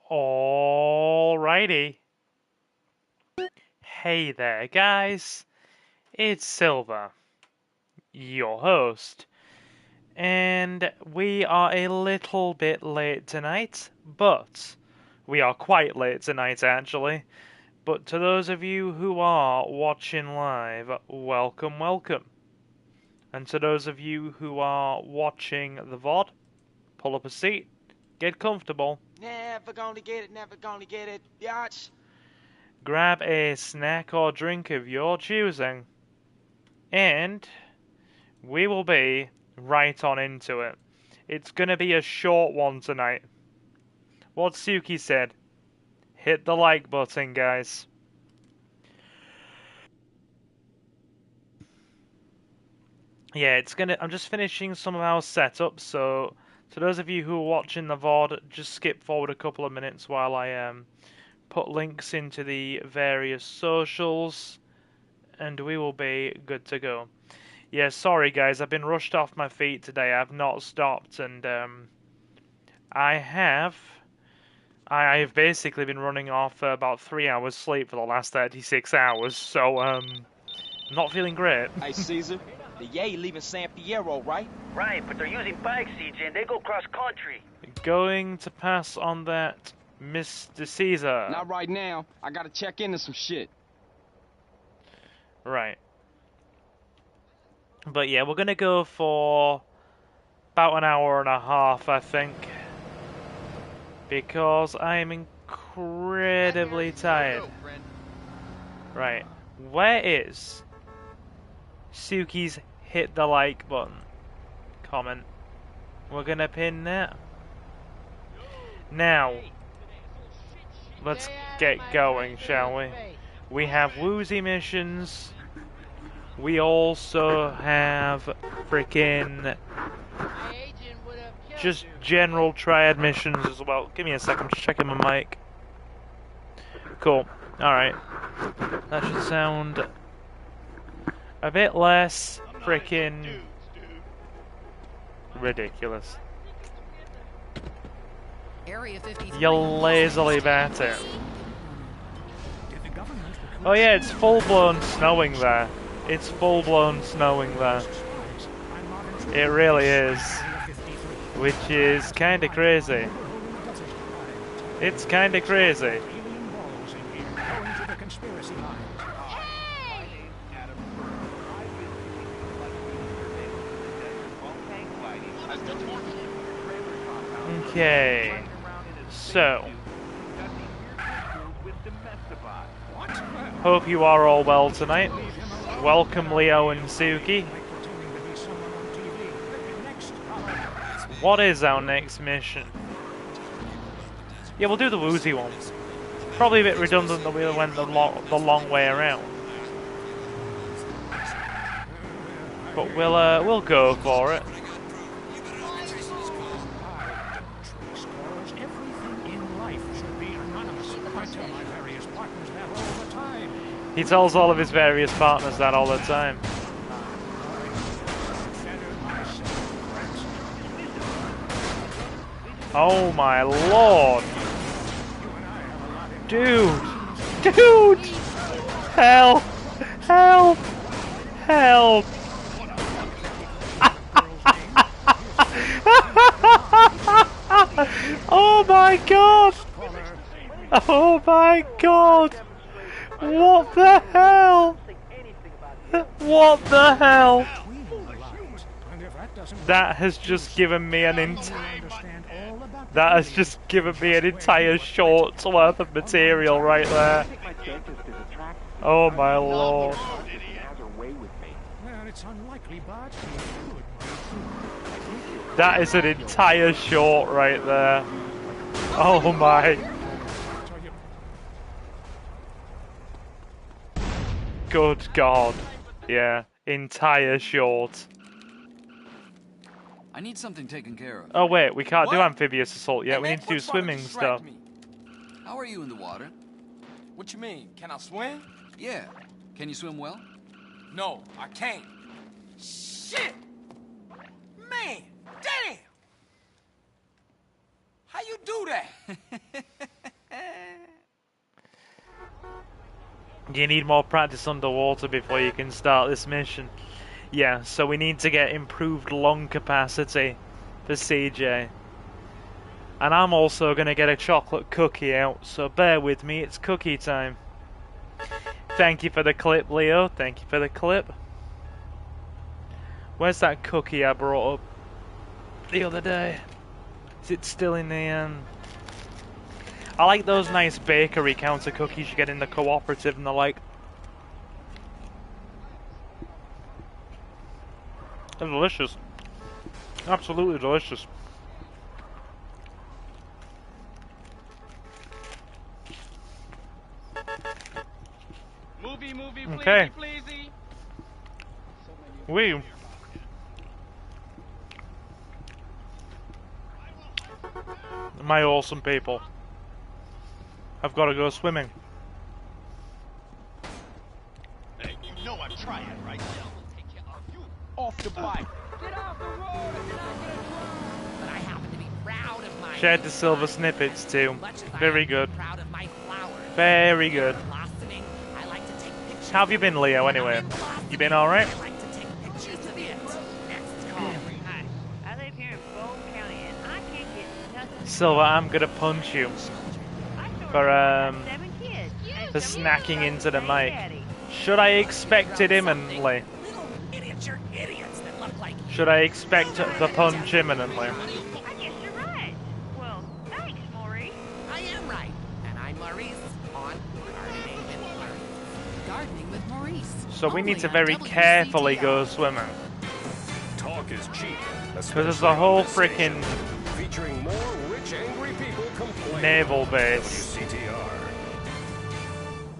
Alrighty. Hey there, guys. It's Silver, your host. And we are a little bit late tonight, but we are quite late tonight, actually. But to those of you who are watching live, welcome, welcome. And to those of you who are watching the VOD, pull up a seat, get comfortable. Never gonna get it, biatch. Grab a snack or drink of your choosing, and we will be right on into it. It's gonna be a short one tonight. What Suki said, hit the like button, guys. Yeah, I'm just finishing some of our setup, so to those of you who are watching the VOD, just skip forward a couple of minutes while I put links into the various socials, and we will be good to go. Yeah, sorry guys, I've been rushed off my feet today. I've not stopped, and I've basically been running off about 3 hours sleep for the last 36 hours, so I'm not feeling great. Hey, Caesar, the Yay leaving San Fierro, right? Right, but they're using bikes, CJ, and they go cross-country. Going to pass on that, Mr. Caesar. Not right now. I gotta check into some shit. Right. But yeah, we're gonna go for about an hour and a half, I think. Because I am incredibly tired. Right. Where is Suki's hit the like button? Comment. We're gonna pin that. Now, let's get going, shall we? We have woozy missions. We also have freaking just general triad missions as well. Give me a second, I'm just checking my mic. Cool. Alright. That should sound a bit less freaking ridiculous. You lazily bastard. Oh yeah, it's full-blown snowing there. It's full-blown snowing there. It really is. Which is kinda crazy. It's kinda crazy. Okay. So. Hope you are all well tonight. Welcome Leo and Suki. What is our next mission? Yeah, we'll do the woozy one. Probably a bit redundant that we went the long way around. But we'll go for it. He tells all of his various partners that all the time. Oh my lord! Dude! Dude! Help! Help! Help! Oh my god! Oh my god! What the hell? What the hell? That has just given me an entire short's worth of material right there. Oh my lord. That is an entire short right there. Oh my. Good god. Yeah, entire short. I need something taken care of. Oh wait, we can't do amphibious assault yet. We need to do swimming stuff. How are you in the water? What you mean? Can I swim? Yeah. Can you swim well? No, I can't. Shit! Man, damn! How you do that? You need more practice underwater before you can start this mission. Yeah, so we need to get improved lung capacity for CJ. And I'm also going to get a chocolate cookie out, so bear with me, it's cookie time. Thank you for the clip, Leo. Thank you for the clip. Where's that cookie I brought up the other day? Is it still in the... I like those nice bakery counter cookies you get in the cooperative and the like. They're delicious. Absolutely delicious. Movie, Okay. pleasey. We. My awesome people. I've got to go swimming. Hey, you know I'm trying, right? Off the bike. Get off the road if you're not gonna drive. But I happen to be proud of my... Shared the silver snippets too. Much as I Very am good. proud of my flowers. Very good. Blossoming, I like to take pictures. How have you been, Leo, anyway? You been alright? I like to take pictures of it. Next call. Hi, I live here in Bow County and I can't get nothing. Silver, I'm gonna punch you for 7 kids. for snacking into the mic. Should I expect it imminently? Little miniature idiots that look like Should I expect the punch imminently? I guess you're right. Well, thanks, Maurice. I am right. And I'm Maurice on Gardening with Maurice. Gardening with Maurice. So we need Only to on very carefully WCTR. go swimming. Talk is cheap. Because there's a whole freaking Featuring more rich, angry people complaining. naval base WCTR.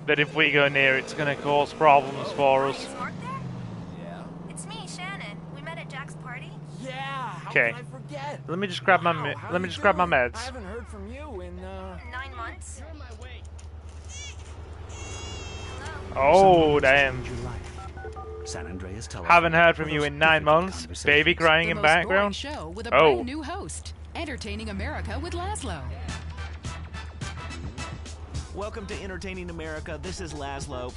that if we go near it's going to cause problems for us. Is Mark there? Yeah. It's me, Shannon. We met at Jack's party. Yeah. How Okay. could I forget? Let me just grab my Wow, how let me you just grab my doing? meds. I haven't heard from you in 9 months. Oh damn! San Andreas telephone. Haven't heard from you in 9 months. Baby crying The in most boring background. show with a Oh. brand new host. Entertaining America with Laszlo. Welcome to Entertaining America. This is Laszlo.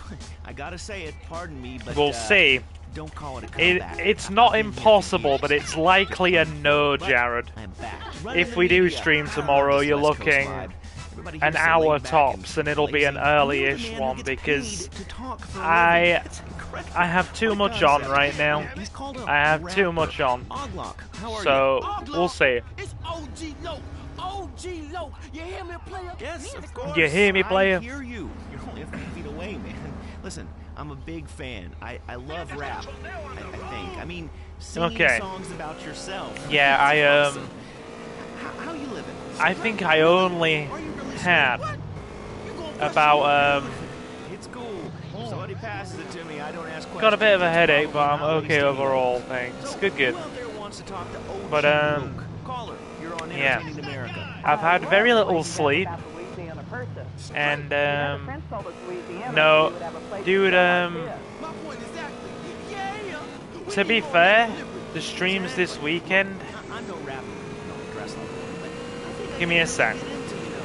I gotta say it, pardon me, but We'll see. don't call it a It, comeback. it's not I've been here for impossible, years. but it's likely a no, Jared. I'm back. If we do stream tomorrow, you're looking an hour tops, and it'll be an early-ish one because I have too much on right now. I have too much on. So we'll see. It's OG Loke. OG Loke. You hear me, player? Yes, of course. You hear me, player? I hear you. You're only a few feet away, man. Listen, I'm a big fan. I love rap. I think. I mean, singing Okay. songs about yourself. Yeah, It's I awesome. How you living? I think I only had about It's cool. If somebody passes it to me, I don't ask questions. got a bit of a headache, but I'm Probably not okay wasting overall. it. Thanks. So, Good. who out there wants to talk to OG But, Luke? Caller, you're on yeah. Entertaining America. I've had very little sleep, and no, dude. To be fair, the streams this weekend. I'm no rapper. No dress like one. Give me a sec.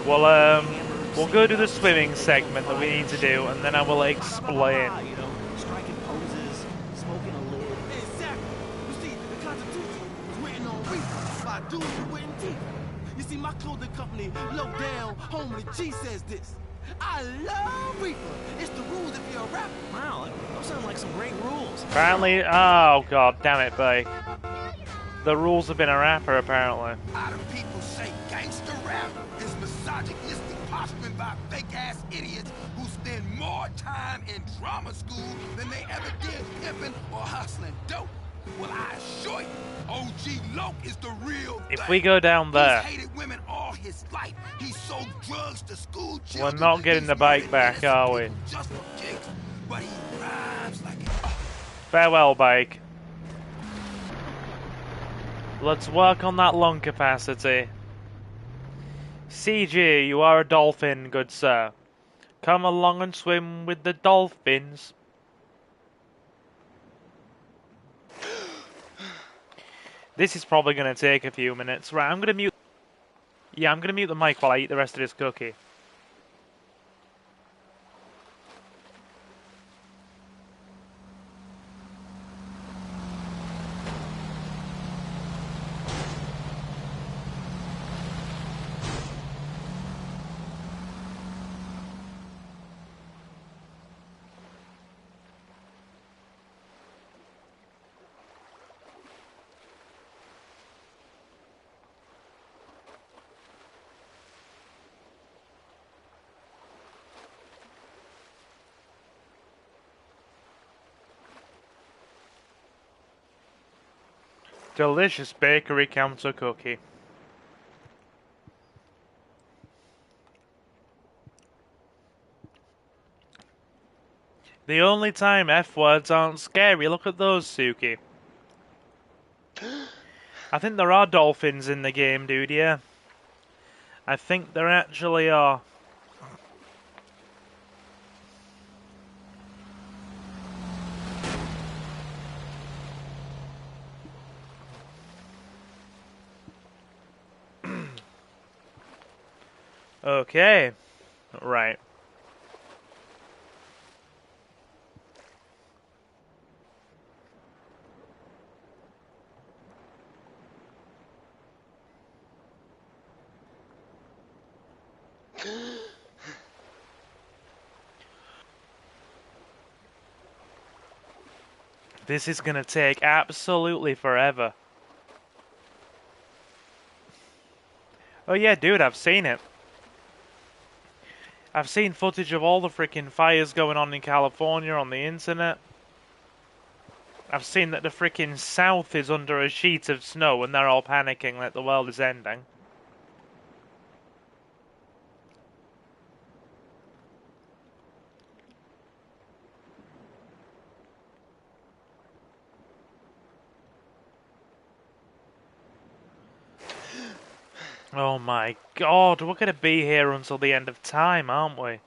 We'll go to the swimming segment that we need to do, and then I will explain. You know, striking poses, smoking a lid. Exactly. You see, the Constitution was written on reef by dudes with written teeth. You see, my clothing company, Low Down, Home of the G, says this. I love Reaper. It's the rules if you're a rapper. Wow, those sound like some great rules. Apparently, oh god damn it, Blake. The rules have been a rapper, apparently. How do people say gangster rap is misogynistic posturing by fake-ass idiots who spend more time in drama school than they ever did pimping or hustling dope? Well, I assure you, OG Loke is the real If thing. we go down there, He's hated women all his life. He sold drugs to school we're children. not getting He's the bike murdered back, innocent are we? people just for kicks, but he rhymes like it. Farewell, bike. Let's work on that lung capacity. CG, you are a dolphin, good sir. Come along and swim with the dolphins. This is probably going to take a few minutes. Right, I'm going to mute... Yeah, I'm going to mute the mic while I eat the rest of this cookie. Delicious bakery counter cookie. The only time F words aren't scary. Look at those, Suki. I think there are dolphins in the game, dude, yeah. I think there actually are. Okay. Right. This is gonna take absolutely forever. Oh yeah, dude, I've seen it. I've seen footage of all the freaking fires going on in California on the internet. I've seen that the freaking South is under a sheet of snow and they're all panicking that the world is ending. Oh my god, we're gonna be here until the end of time, aren't we?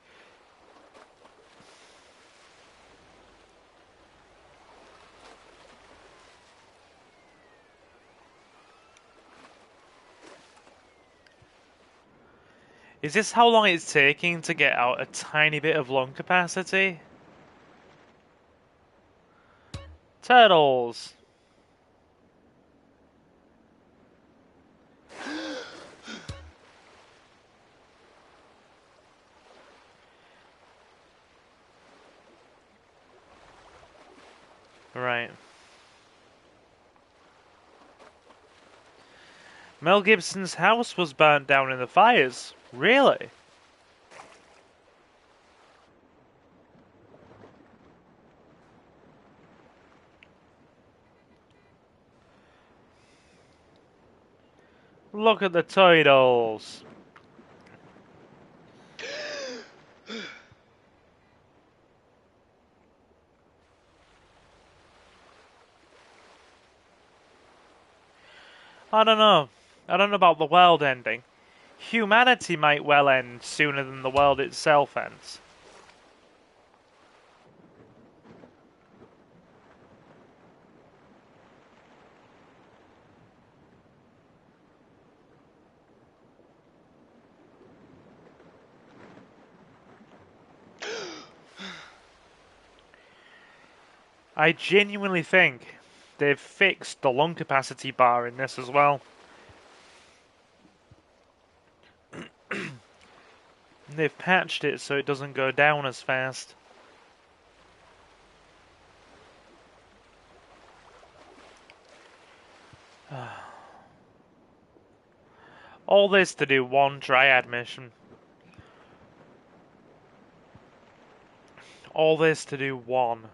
Is this how long it's taking to get out a tiny bit of lung capacity? Turtles! Right. Mel Gibson's house was burnt down in the fires. Really? Look at the turtles. I don't know. I don't know about the world ending. Humanity might well end sooner than the world itself ends. I genuinely think they've fixed the lung capacity bar in this as well. They've patched it so it doesn't go down as fast. All this to do one triad mission. All this to do one.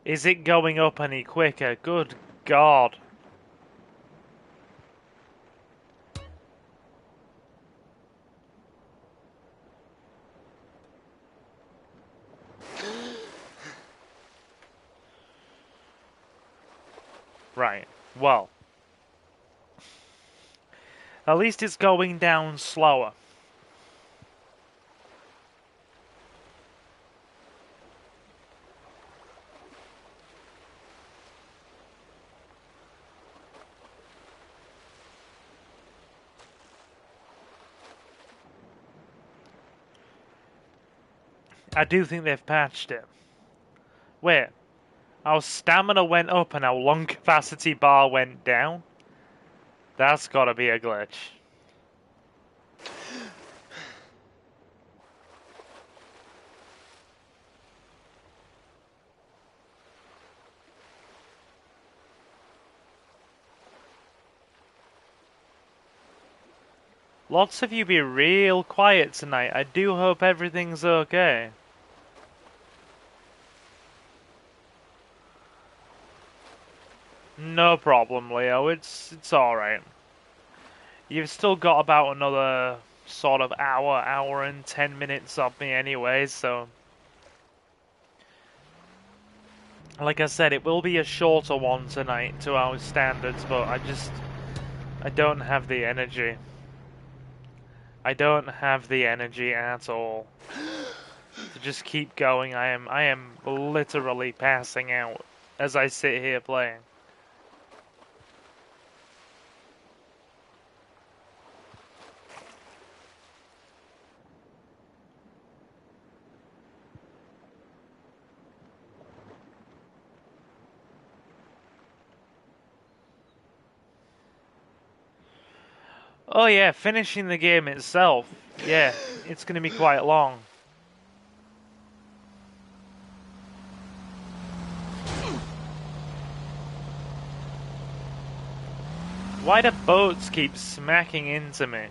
Is it going up any quicker? Good God. Right. Well. At least it's going down slower. I do think they've patched it. Wait, our stamina went up and our lung capacity bar went down? That's gotta be a glitch. Lots of you be real quiet tonight. I do hope everything's okay. No problem, Leo. It's alright. You've still got about another sort of hour and 10 minutes of me anyway, so... Like I said, it will be a shorter one tonight to our standards, but I don't have the energy. I don't have the energy at all to just keep going. I am literally passing out as I sit here playing. Oh yeah, finishing the game itself. Yeah, it's going to be quite long. Why do boats keep smacking into me?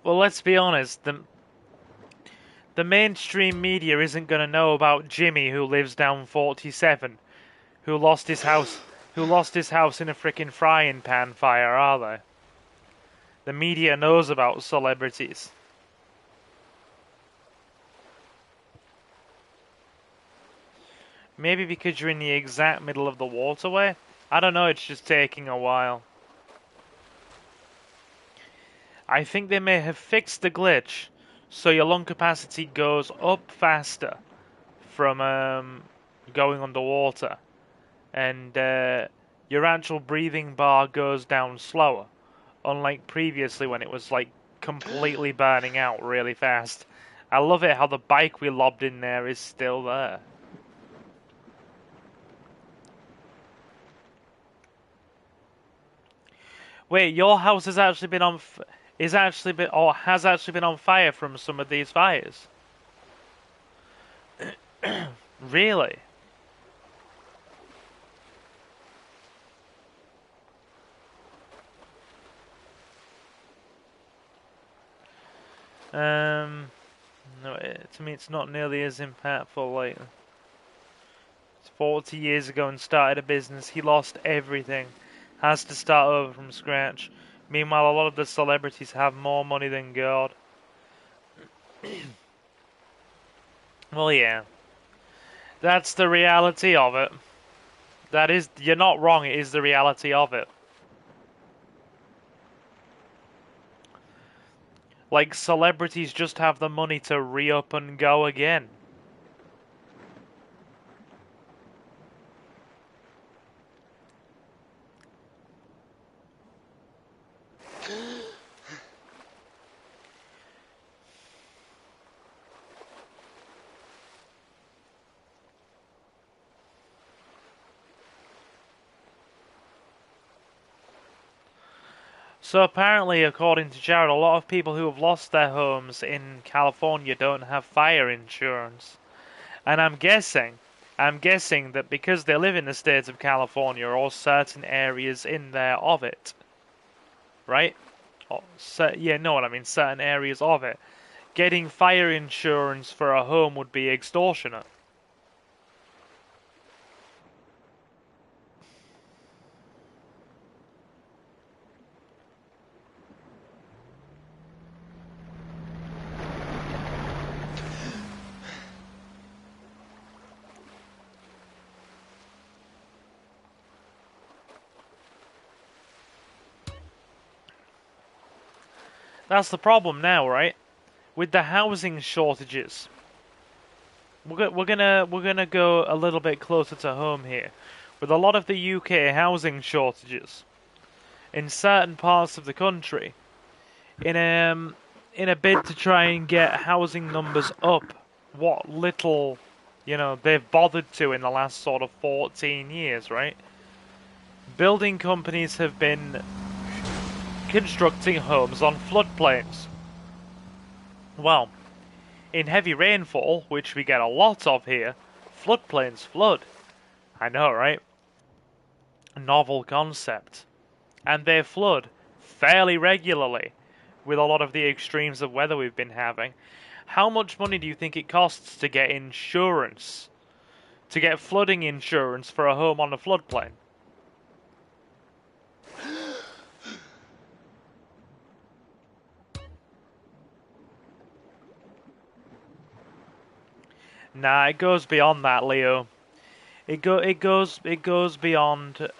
Well, let's be honest, the mainstream media isn't going to know about Jimmy who lives down 47, who lost his house in a frickin' frying pan fire, are they? The media knows about celebrities. Maybe because you're in the exact middle of the waterway? I don't know, it's just taking a while. I think they may have fixed the glitch so your lung capacity goes up faster from going underwater, and your actual breathing bar goes down slower, unlike previously when it was like completely burning out really fast. I love it how the bike we lobbed in there is still there. Wait, your house has actually been on has actually been on fire from some of these fires? Really? No, to me it's not nearly as impactful. Like, it's 40 years ago and started a business. He lost everything. Has to start over from scratch. Meanwhile, a lot of the celebrities have more money than God. Well, yeah. That's the reality of it. That is, you're not wrong, it is the reality of it. Like, celebrities just have the money to re-up and go again. So apparently, according to Jared, a lot of people who have lost their homes in California don't have fire insurance. And I'm guessing that because they live in the state of California or certain areas in there of it, right? Yeah, know what I mean, certain areas of it. Getting fire insurance for a home would be extortionate. That's the problem now, right? With the housing shortages. we're gonna go a little bit closer to home here, with a lot of the UK housing shortages in certain parts of the country, in a bid to try and get housing numbers up, what little, they've bothered to in the last sort of 14 years, right? Building companies have been constructing homes on floodplains. Well, in heavy rainfall, which we get a lot of here, floodplains flood. I know, right? Novel concept. And they flood fairly regularly with a lot of the extremes of weather we've been having. How much money do you think it costs to get insurance? To get flooding insurance for a home on a floodplain? Nah, it goes beyond that, Leo. It goes beyond,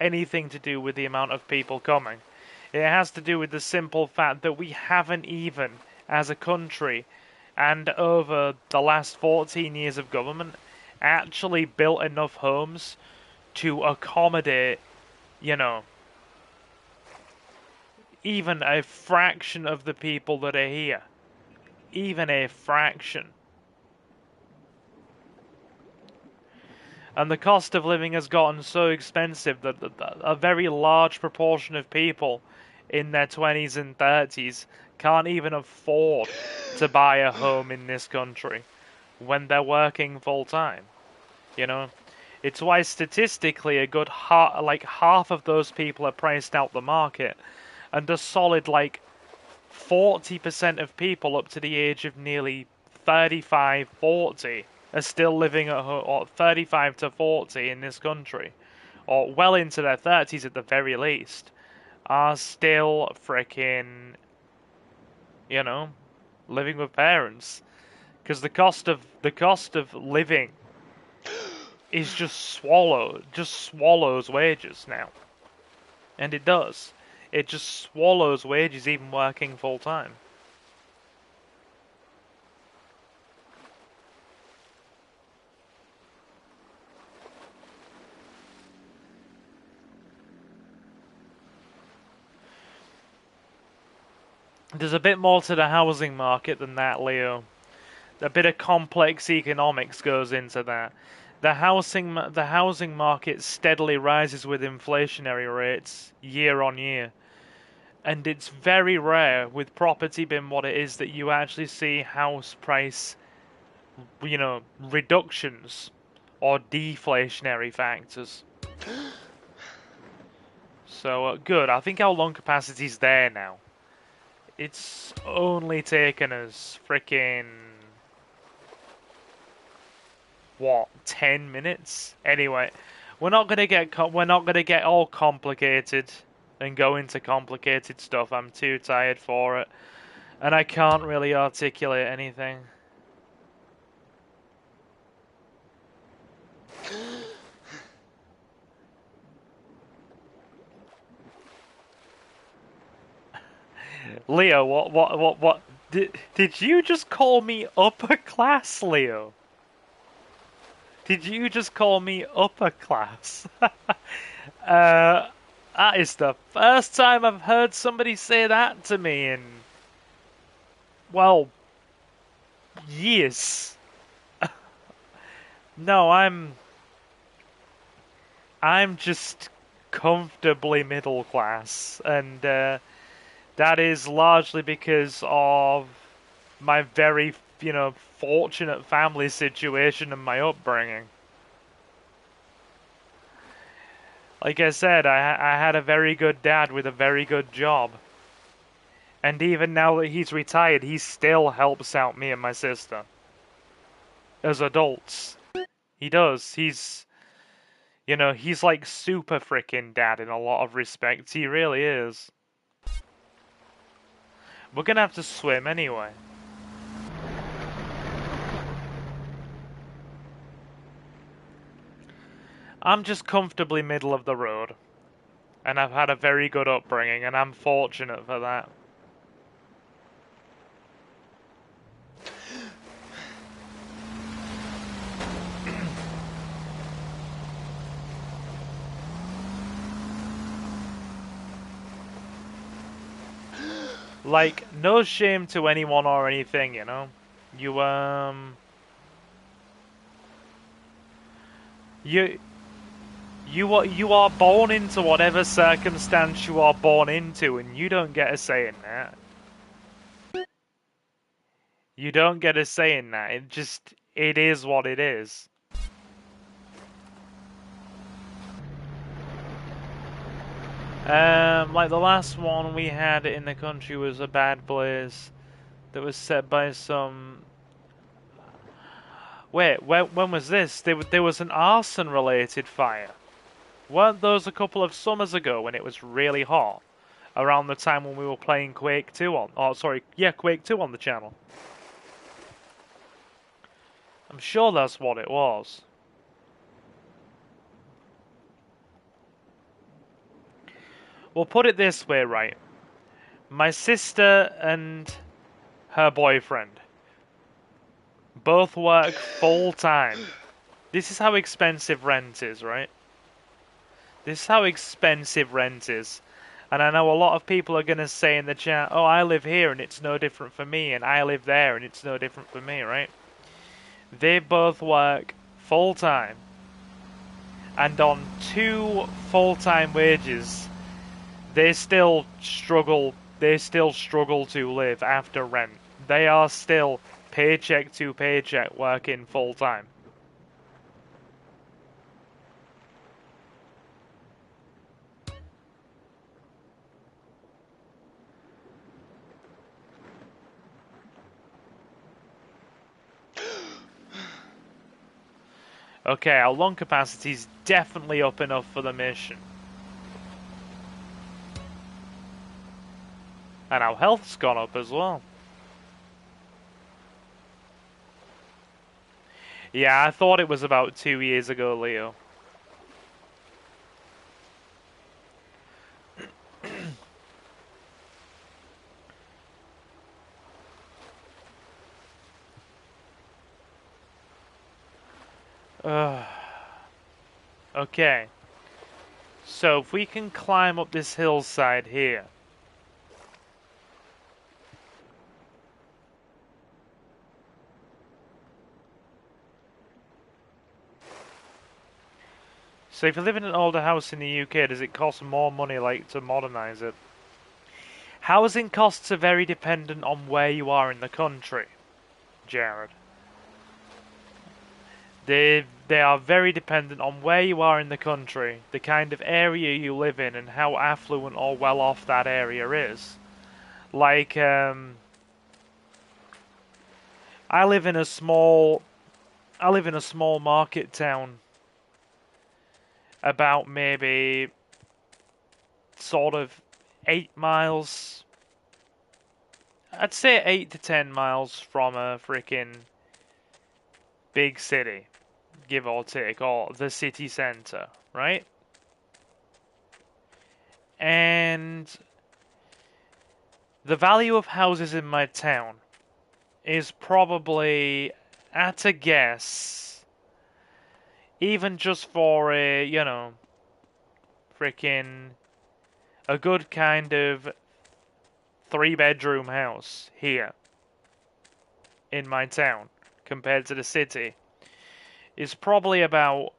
anything to do with the amount of people coming. It has to do with the simple fact that we haven't even, as a country, and over the last 14 years of government, actually built enough homes to accommodate, even a fraction of the people that are here. Even a fraction. And the cost of living has gotten so expensive that a very large proportion of people in their 20s and 30s can't even afford to buy a home in this country when they're working full time. It's why statistically a good half of those people are priced out the market, and a solid 40% of people up to the age of nearly 35, 40 are still living at home, or 35 to 40 in this country, or well into their 30s at the very least, are still freaking, living with parents, because the cost of living is just swallows wages now, and it does. It just swallows wages even working full time. There's a bit more to the housing market than that, Leo. A bit of complex economics goes into that. The housing market steadily rises with inflationary rates year on year. And it's very rare, with property being what it is, that you actually see house price, reductions or deflationary factors. So, good. I think our lung capacity's there now. It's only taken us freaking 10 minutes? Anyway, we're not gonna get all complicated and go into complicated stuff. I'm too tired for it, and I can't really articulate anything. Leo, what? Did you just call me upper class, Leo? Did you just call me upper class? That is the first time I've heard somebody say that to me in, well, years. No, I'm just comfortably middle class, and that is largely because of my very, fortunate family situation and my upbringing. Like I said, I had a very good dad with a very good job. And even now that he's retired, he still helps out me and my sister. As adults. He does. He's like super frickin' dad in a lot of respects. He really is. We're gonna have to swim anyway. I'm just comfortably middle of the road. And I've had a very good upbringing, and I'm fortunate for that. Like, no shame to anyone or anything, you know? You, you, you are born into whatever circumstance you are born into, and you don't get a say in that. You don't get a say in that. It is what it is. Like the last one we had in the country was a bad blaze that was set by some. Wait, when was this? There was an arson-related fire. Weren't those a couple of summers ago when it was really hot? Around the time when we were playing Quake 2 on... Oh, sorry, yeah, Quake 2 on the channel. I'm sure that's what it was. We'll put it this way, right? My sister and her boyfriend both work full-time. This is how expensive rent is, right? This is how expensive rent is. And I know a lot of people are going to say in the chat, oh, I live here and it's no different for me, and I live there and it's no different for me, right? They both work full-time. And on 2 full-time wages, they still struggle to live after rent. They are still paycheck to paycheck working full-time. Okay, our lung capacity is definitely up enough for the mission. And our health's gone up as well. Yeah, I thought it was about 2 years ago, Leo. Okay. So if we can climb up this hillside here. So if you live in an older house in the UK, does it cost more money, like, to modernize it? Housing costs are very dependent on where you are in the country, Jared. They are very dependent on where you are in the country, the kind of area you live in, and how affluent or well off that area is. Like, I live in a small market town, about maybe sort of 8 miles. I'd say 8 to 10 miles from a freaking big city, give or take, or the city center, right? And the value of houses in my town is probably, at a guess, even just for a, you know, freaking a good kind of 3-bedroom house here in my town compared to the city is probably about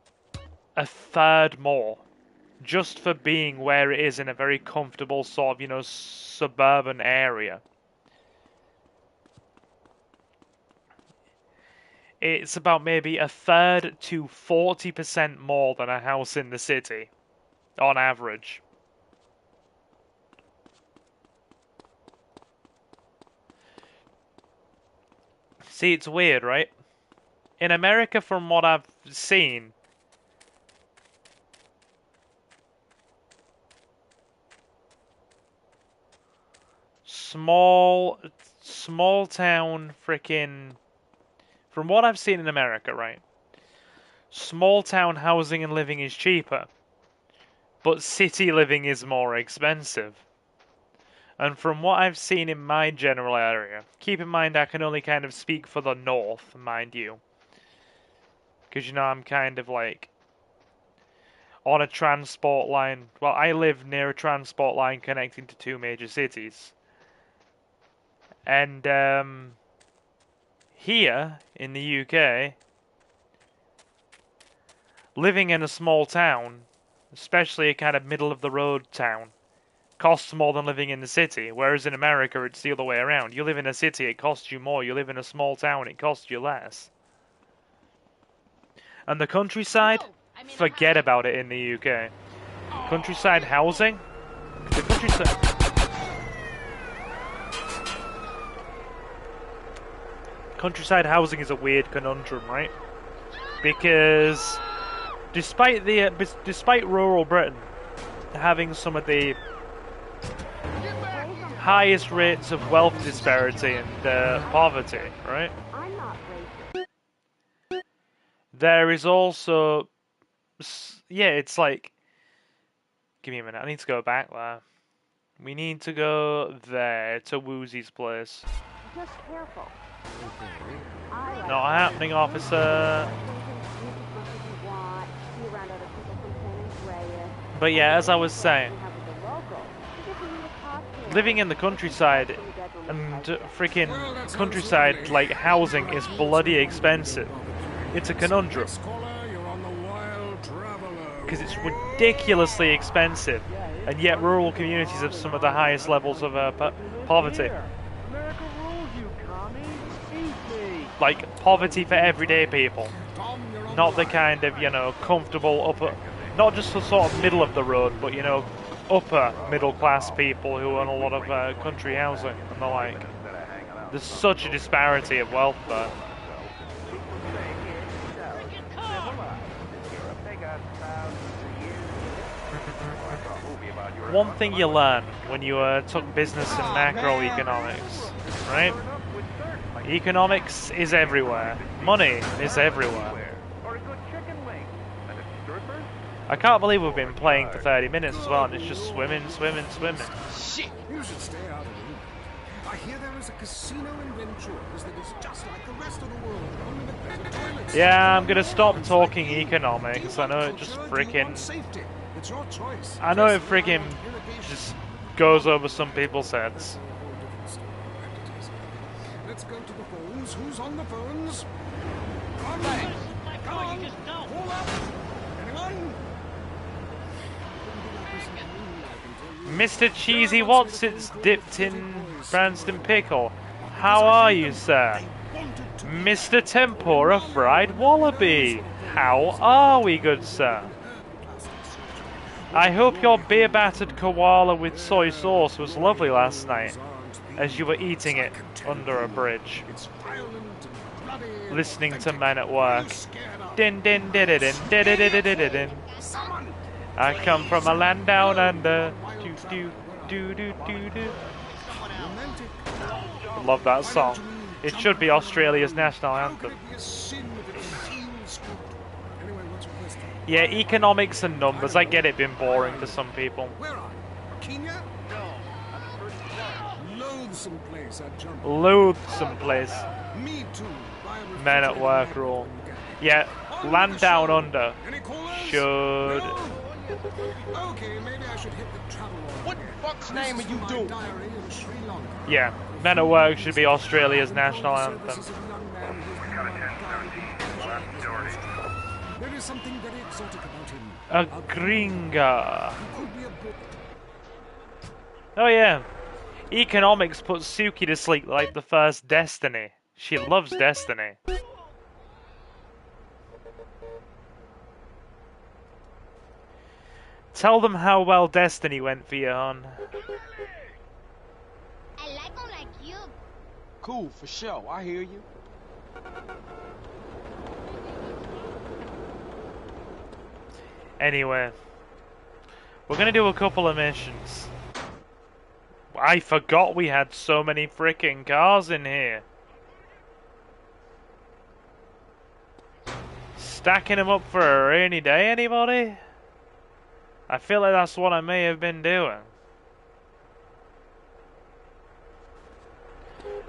a third more, just for being where it is in a very comfortable sort of, you know, suburban area. It's about maybe a third to 40% more than a house in the city, on average. See, it's weird, right? In America, from what I've seen, small town frickin', from what I've seen in America, right? Small town housing and living is cheaper, but city living is more expensive. And from what I've seen in my general area, keep in mind I can only kind of speak for the north, mind you. Because, you know, I'm kind of like on a transport line. Well, I live near a transport line connecting to 2 major cities. And here in the UK, living in a small town, especially a kind of middle of the road town, costs more than living in the city. Whereas in America, it's the other way around. You live in a city, it costs you more. You live in a small town, it costs you less. And the countryside, forget about it in the UK. Countryside housing, the countryside housing is a weird conundrum, right? Because despite rural Britain having some of the highest rates of wealth disparity and poverty, right? There is also, yeah, it's like, give me a minute, I need to go back there. We need to go there to Woozy's place. Just careful. Not happening, officer. But yeah, as I was saying, living in the countryside and freaking countryside like housing is bloody expensive. It's a conundrum because it's ridiculously expensive, and yet rural communities have some of the highest levels of poverty. Like poverty for everyday people, not the kind of, you know, comfortable upper, not just the sort of middle of the road, but, you know, upper middle class people who own a lot of country housing and the like. There's such a disparity of wealth there. One thing you learn when you took business and macroeconomics, right? Economics is everywhere. Money is everywhere. I can't believe we've been playing for 30 minutes as well, and it's just swimming. Shit! You should stay out of it. I hear there is a casino in Ventura's that is just like the rest of the world, only with better toilets. Yeah, I'm gonna stop talking economics. I know it just freaking... It's your choice. I know it freaking just goes over some people's heads. Let's go to the phones. Who's on the phones? Come on. Come on. You just don't. Hold up. Anyone? Mr. Cheesy Watson's dipped in Branston Pickle. How are you, sir? Mr. Tempura Fried Wallaby. How are we, good sir? I hope your beer-battered koala with soy sauce was lovely last night, as you were eating it under a bridge, listening to Men at Work. Din din din din din din din din din. I come from a land down under. Do do do do do. Love that song. It should be Australia's national anthem. Yeah, economics and numbers. I get it being boring to some people. Kenya? Loathsome place, I jumped. Loathsome place. Me too. Men at Work rule. Yeah, land down under should. Okay, maybe I should hit the travel. What the fuck's name are you doing? Yeah, Men at Work should be Australia's national anthem. There is something very exotic about him. A gringa. Oh yeah. Economics puts Suki to sleep like the first Destiny. She loves Destiny. Tell them how well Destiny went for you, hon. I like them like you. Cool, for sure. I hear you. Anyway, we're gonna do a couple of missions. I forgot we had so many freaking cars in here. Stacking them up for a rainy day, anybody? I feel like that's what I may have been doing.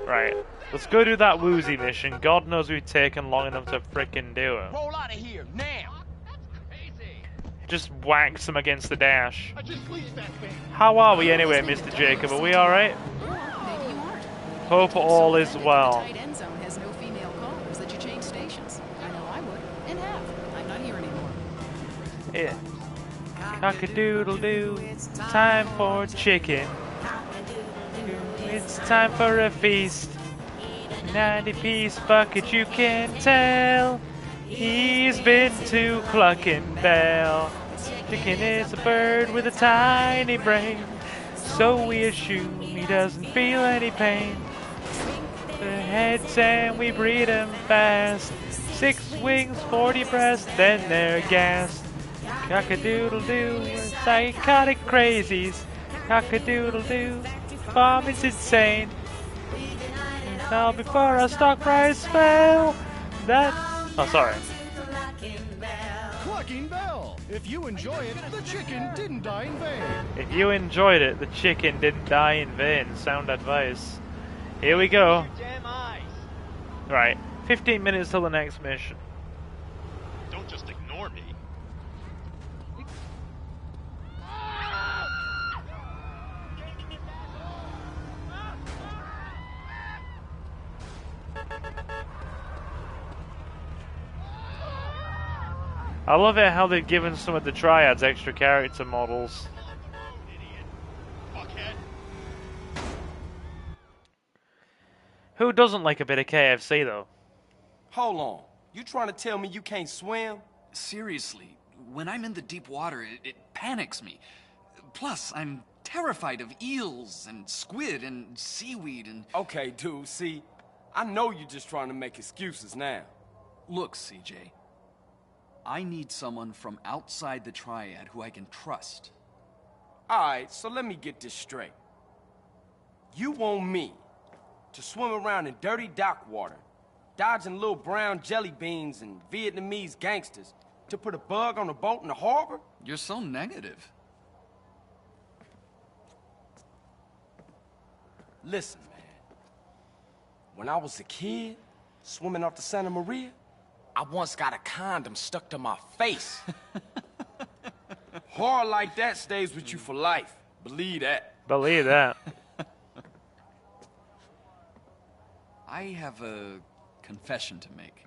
Right, let's go do that woozy mission. God knows we've taken long enough to frickin' do it. Roll out of here, now! Just whacks him against the dash. How are we anyway, Mr. Jacob? Are we alright? Maybe you aren't. Hope all is So offended well. the tight end zone has no female callers that you change stations. I know I would, and have. I'm not here anymore. Yeah. Cock-a-doodle-doo, it's time for chicken. It's time for a feast. 90-piece bucket, you can tell. He's been to Cluckin' Bell. Chicken is a bird with a tiny brain, so we assume he doesn't feel any pain. The heads and we breed 'em fast. 6 wings, 40 breasts, then they're gassed. Cock-a-doodle-doo, we're psychotic crazies. Cock-a-doodle-doo, bomb is insane. Now before our stock price fell, that... Oh, sorry. Clucking Bell. If you enjoy it, the chicken didn't die in vain. If you enjoyed it, the chicken didn't die in vain. Sound advice. Here we go. Right, 15 minutes till the next mission. Don't just ignore me. I love it how they've given some of the triads extra character models. Who doesn't like a bit of KFC though? Hold on. You trying to tell me you can't swim? Seriously, when I'm in the deep water, it panics me. Plus, I'm terrified of eels and squid and seaweed and... Okay, dude, see, I know you're just trying to make excuses now. Look, CJ, I need someone from outside the triad who I can trust. Alright, so let me get this straight. You want me to swim around in dirty dock water, dodging little brown jelly beans and Vietnamese gangsters, to put a bug on a boat in the harbor? You're so negative. Listen, man. When I was a kid, swimming off the Santa Maria, I once got a condom stuck to my face. Horror like that stays with you for life. Believe that. Believe that. I have a confession to make.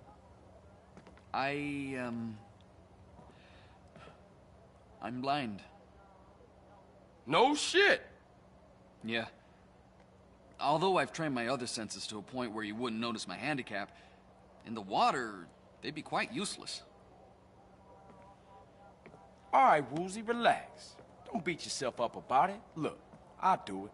I'm blind. No shit. Yeah. Although I've trained my other senses to a point where you wouldn't notice my handicap, in the water, they'd be quite useless. All right, Woozy, relax. Don't beat yourself up about it. Look, I'll do it.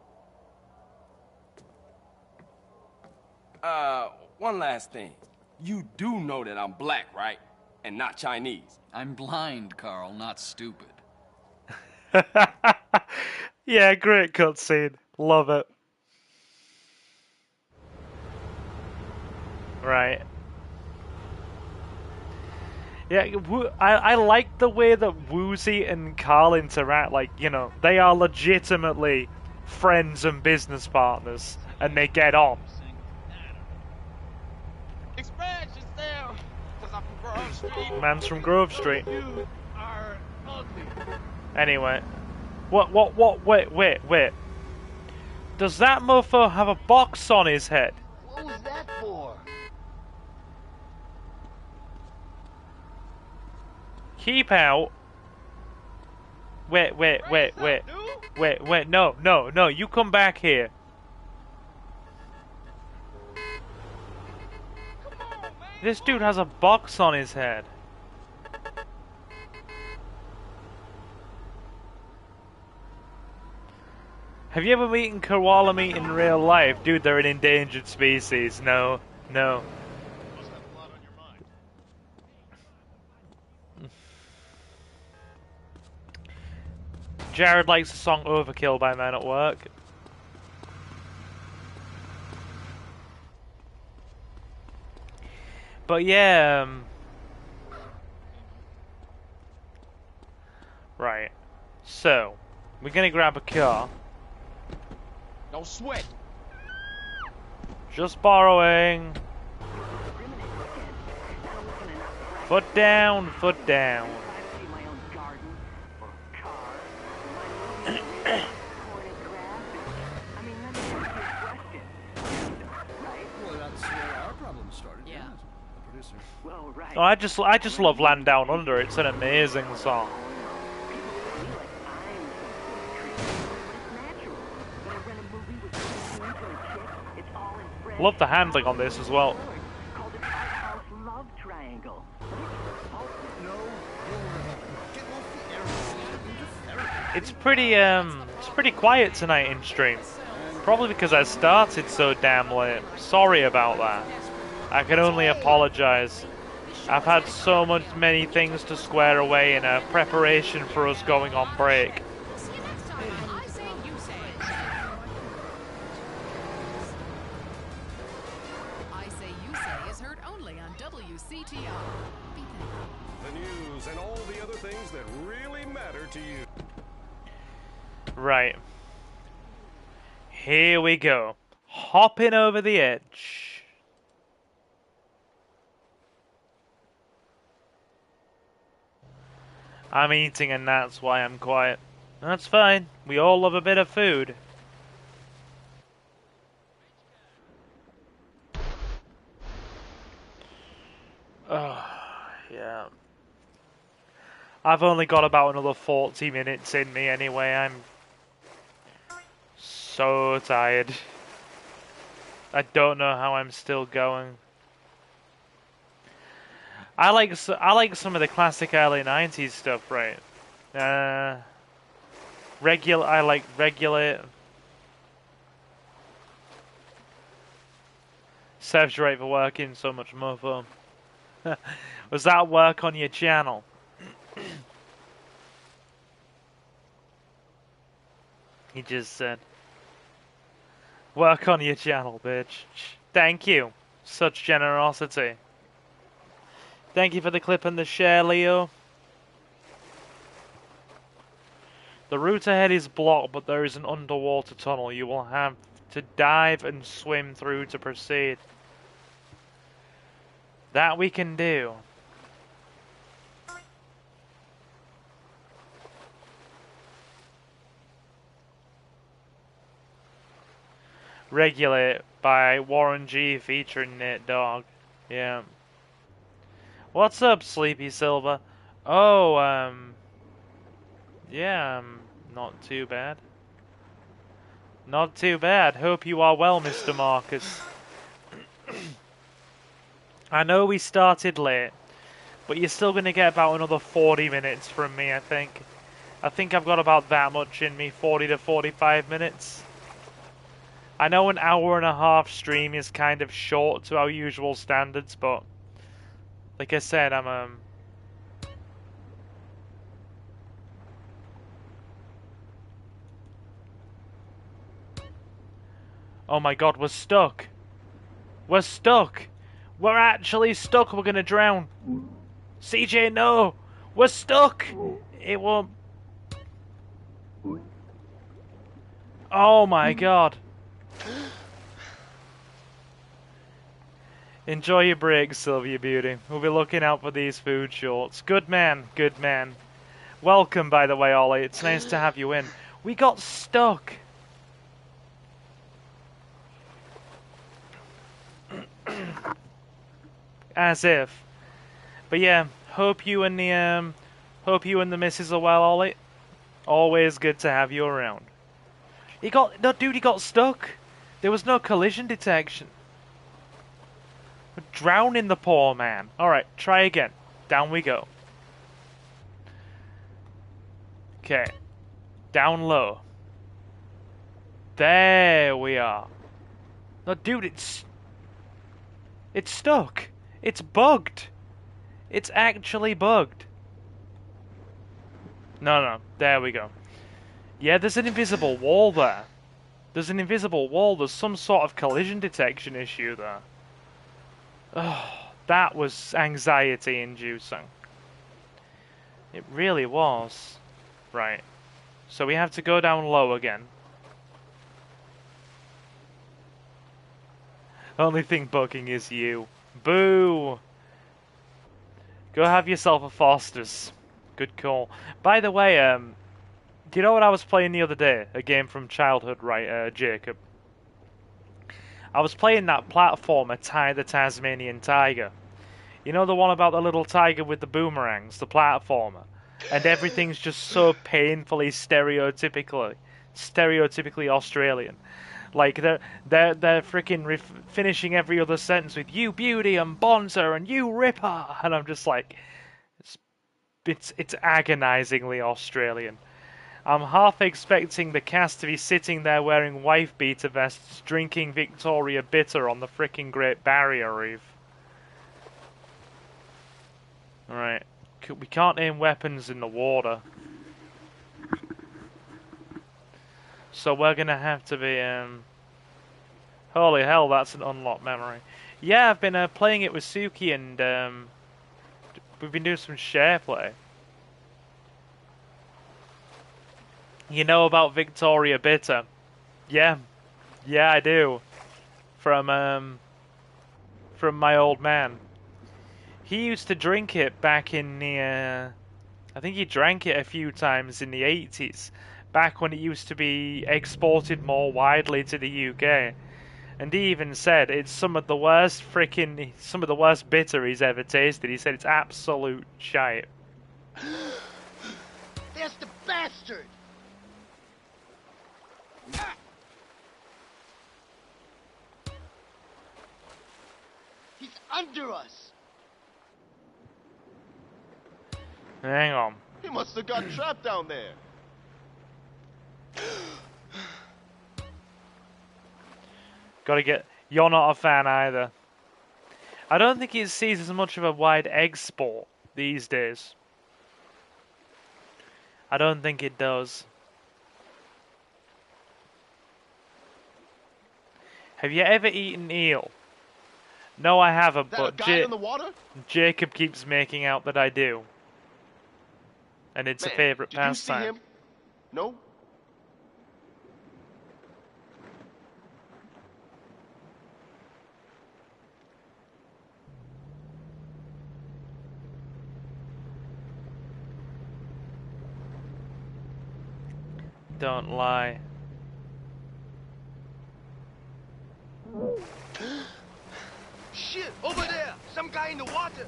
One last thing. You do know that I'm black, right? And not Chinese. I'm blind, Carl, not stupid. Yeah, great cutscene. Love it. Right. Yeah, I like the way that Woozy and Carl interact. Like, you know, they are legitimately friends and business partners, and they get on. Man's from Grove Street. Anyway. Wait. Does that mofo have a box on his head? What was that for? Keep out. Wait, no, you come back here. This dude has a box on his head. Have you ever eaten koala meat in real life? Dude, they're an endangered species. No. Jared likes the song Overkill by Men at Work. But yeah, right. So, we're gonna grab a car. Don't sweat. Just borrowing. Foot down, foot down. Oh, I just love Land Down Under. It's an amazing song. Love the handling on this as well. It's pretty quiet tonight in stream. Probably because I started so damn late. Sorry about that. I can only apologize. I've had so many things to square away in preparation for us going on break. I Say You Say is heard only on WCTR. The news and all the other things that really matter to you. Right. Here we go. Hopping over the edge. I'm eating and that's why I'm quiet. That's fine. We all love a bit of food. Yeah. I've only got about another 40 minutes in me anyway. I'm so tired. I don't know how I'm still going. I like some of the classic early 90s stuff, right? I like Regulate. Serves you right for working, so much more fun. Was that work on your channel? He just said. Work on your channel, bitch. Thank you. Such generosity. Thank you for the clip and the share, Leo. The route ahead is blocked, but there is an underwater tunnel. You will have to dive and swim through to proceed. That we can do. Regulate by Warren G featuring Nate Dogg. Yeah. What's up, Sleepy Silver? Oh, yeah, not too bad. Not too bad. Hope you are well, Mr. Marcus. I know we started late, but you're still going to get about another 40 minutes from me, I think. I think I've got about that much in me, 40 to 45 minutes. I know an hour and a half stream is kind of short to our usual standards, but like I said, I'm Oh my god, we're stuck. We're stuck. We're actually stuck. We're gonna drown. CJ, no. We're stuck. It won't. Oh my god. Enjoy your break, Sylvia Beauty. We'll be looking out for these food shorts. Good man, good man. Welcome, by the way, Ollie. It's nice to have you in. We got stuck. As if. But yeah, hope you and the missus are well, Ollie. Always good to have you around. He got stuck. There was no collision detection. We're drowning the poor man. Alright, try again. Down we go. Okay. Down low. There we are. No, dude, it's stuck. It's bugged. It's actually bugged. No, there we go. Yeah, there's an invisible wall there. There's an invisible wall. There's some sort of collision detection issue there. Oh, that was anxiety-inducing. It really was. Right. So we have to go down low again. Only thing bugging is you. Boo! Go have yourself a Foster's. Good call. By the way, do you know what I was playing the other day? A game from childhood, right, Jacob? I was playing that platformer, Ty the Tasmanian Tiger. You know the one about the little tiger with the boomerangs, the platformer? And everything's just so painfully stereotypically Australian. Like they're freaking finishing every other sentence with "you beauty" and "bonzer" and "you ripper," and I'm just like, it's agonizingly Australian. I'm half expecting the cast to be sitting there wearing wife beater vests, drinking Victoria Bitter on the frickin' Great Barrier Reef. Alright, we can't aim weapons in the water. So we're gonna have to be, holy hell, that's an unlocked memory. Yeah, I've been playing it with Suki and we've been doing some share play. You know about Victoria Bitter? Yeah. Yeah, I do. From my old man. He used to drink it back in the, I think he drank it a few times in the 80s, back when it used to be exported more widely to the UK. And he even said it's some of the worst bitter he's ever tasted. He said it's absolute shite. There's the bastard! He's under us! Hang on. He must have got trapped down there. Gotta get... You're not a fan either. I don't think it sees as much of a wide export these days. I don't think it does. Have you ever eaten eel? No, I haven't, but in the water? Jacob keeps making out that I do. And it's a favourite pastime. Did you see him? No? Don't lie. Shit! Over there! Some guy in the water!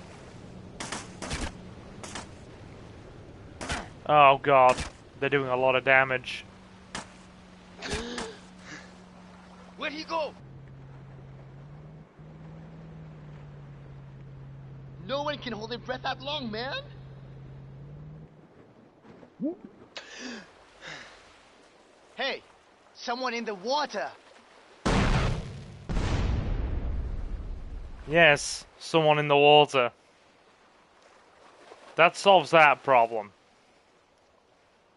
Oh god, they're doing a lot of damage. Where'd he go? No one can hold their breath that long, man! Hey! Someone in the water! Yes, someone in the water. That solves that problem.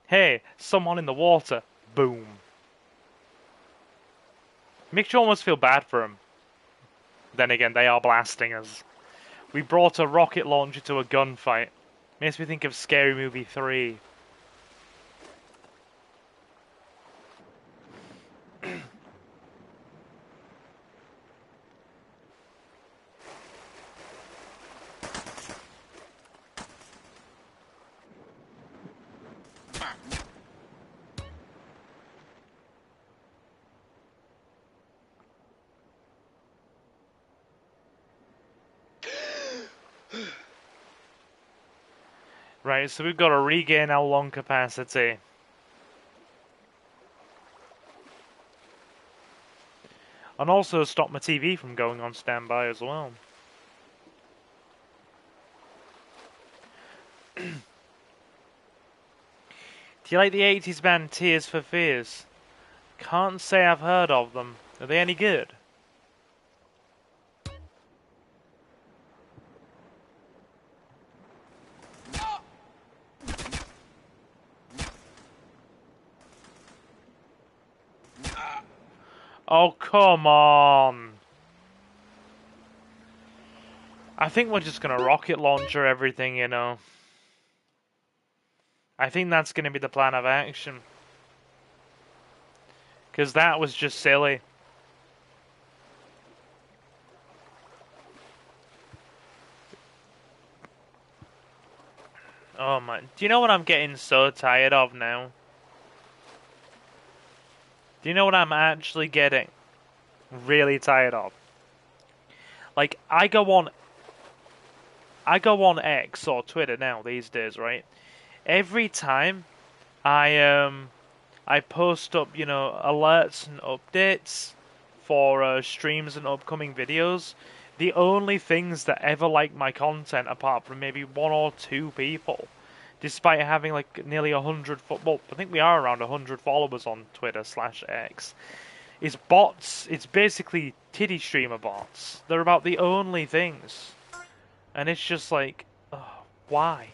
Hey, someone in the water. Boom. Makes you almost feel bad for them. Then again, they are blasting us. We brought a rocket launcher to a gunfight. Makes me think of Scary Movie 3. Right, so we've got to regain our lung capacity. And also stop my TV from going on standby as well. Do you like the 80s band Tears for Fears? Can't say I've heard of them. Are they any good? Oh, come on. I think we're just going to rocket launcher everything, you know. I think that's going to be the plan of action. Because that was just silly. Oh my, do you know what I'm getting so tired of now? Do you know what I'm actually getting really tired of? Like, I go on I go on X or Twitter now these days, right? Every time I post up, alerts and updates for streams and upcoming videos. The only things that ever like my content, apart from maybe one or two people, despite having like nearly 100, well, I think we are around 100 followers on Twitter/X, is bots. It's basically titty streamer bots. They're about the only things, and it's just like, oh, why?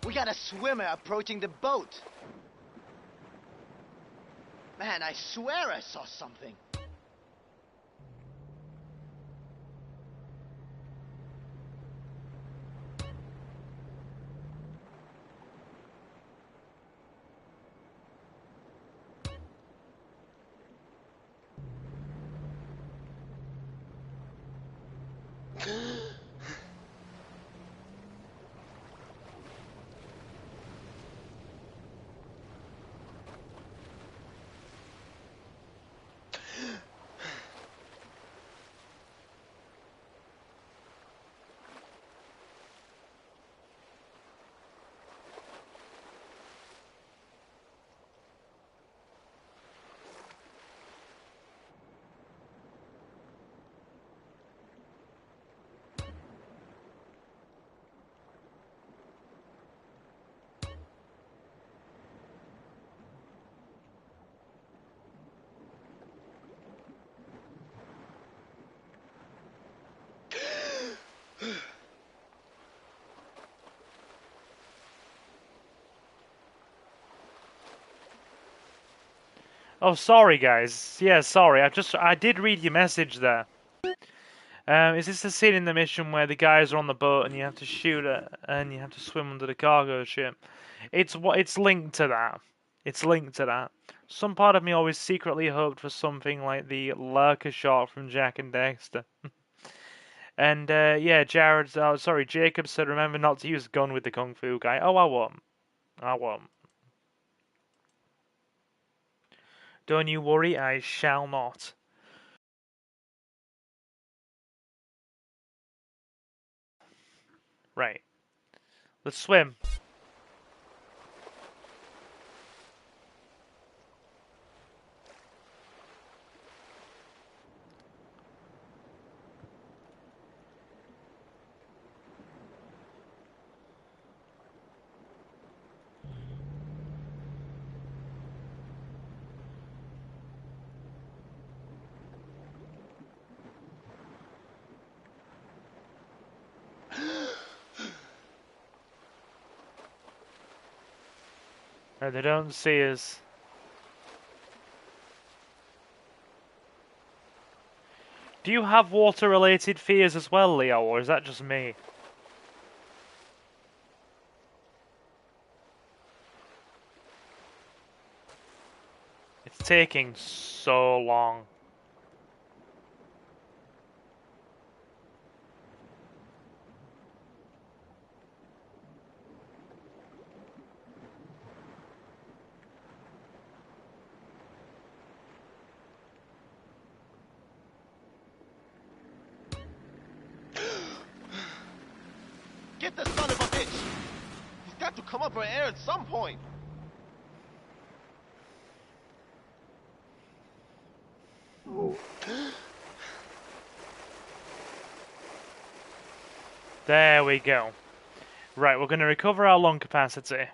We got a swimmer approaching the boat. Man, I swear I saw something. Oh, sorry, guys. Yeah, sorry. I did read your message there. Is this the scene in the mission where the guys are on the boat and you have to shoot it and you have to swim under the cargo ship? It's linked to that. It's linked to that. Some part of me always secretly hoped for something like the lurker shot from Jack and Dexter. And yeah, Jacob said, remember not to use a gun with the kung fu guy. Oh, I won't. I won't. Don't you worry, I shall not. Right. Let's swim. No, they don't see us. Do you have water-related fears as well, Leo, or is that just me? It's taking so long. Get the son of a bitch! He's got to come up for air at some point! There we go. Right, we're going to recover our lung capacity.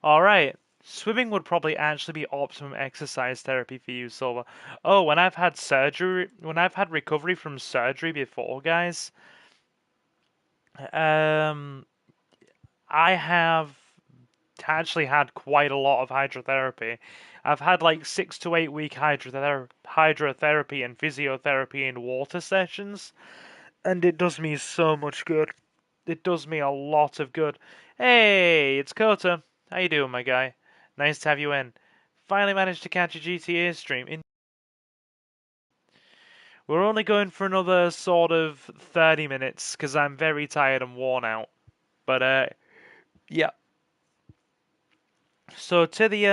Alright, swimming would probably actually be optimum exercise therapy for you, Silver. Oh, when I've had recovery from surgery before, guys, I have actually had quite a lot of hydrotherapy. I've had like 6 to 8 week hydrotherapy and physiotherapy and water sessions, and it does me so much good. It does me a lot of good. Hey, it's Kota. How you doing, my guy? Nice to have you in. Finally managed to catch a GTA stream. We're only going for another sort of 30 minutes because I'm very tired and worn out. But yeah. So to the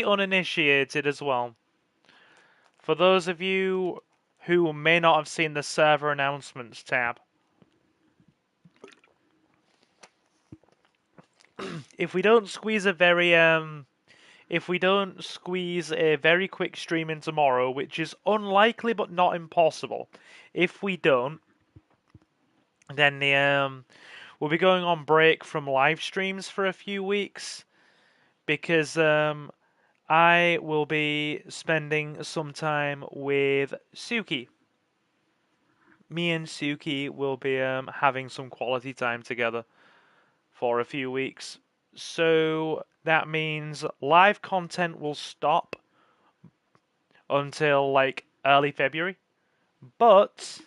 uninitiated as well. For those of you who may not have seen the server announcements tab, if we don't squeeze a very quick stream in tomorrow, which is unlikely but not impossible, if we don't, then we'll be going on break from live streams for a few weeks because I will be spending some time with Suki. Me and Suki will be having some quality time together for a few weeks. So that means live content will stop until like early February, but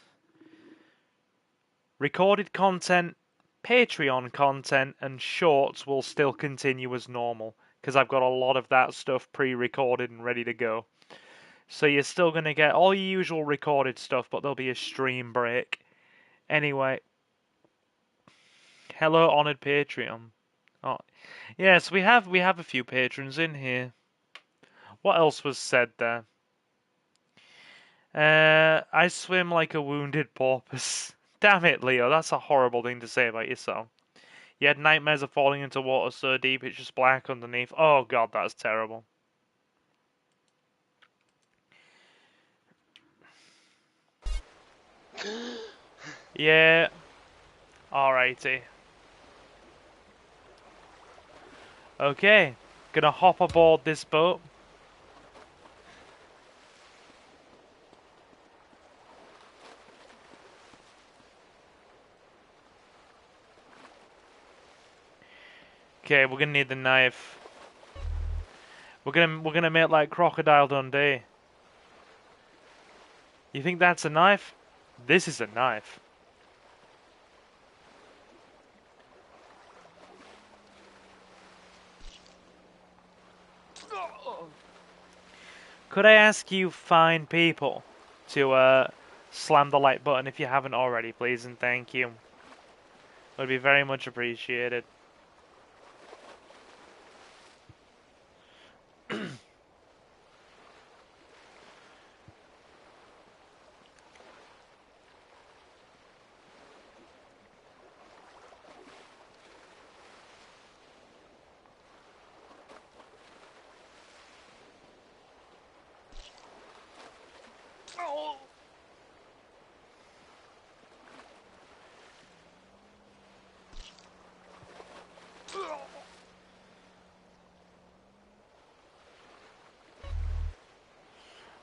recorded content, Patreon content, and shorts will still continue as normal because I've got a lot of that stuff pre-recorded and ready to go. So you're still going to get all your usual recorded stuff, but there'll be a stream break. Anyway, hello, honoured Patreon. Oh, yes, we have a few patrons in here. What else was said there? I swim like a wounded porpoise. Damn it, Leo, that's a horrible thing to say about yourself. You had nightmares of falling into water so deep it's just black underneath. Oh god, that's terrible. Yeah. Alrighty. Okay. Gonna hop aboard this boat. Okay, we're gonna need the knife. We're gonna make like Crocodile Dundee. You think that's a knife? This is a knife. Could I ask you fine people to slam the like button if you haven't already, please, and thank you. Would be very much appreciated.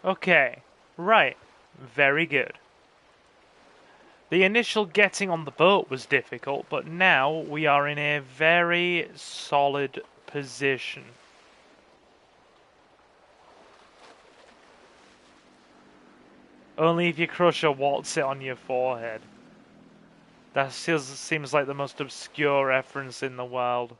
Okay, right. Very good. The initial getting on the boat was difficult, but now we are in a very solid position. Only if you crush a what's it on your forehead. That seems like the most obscure reference in the world.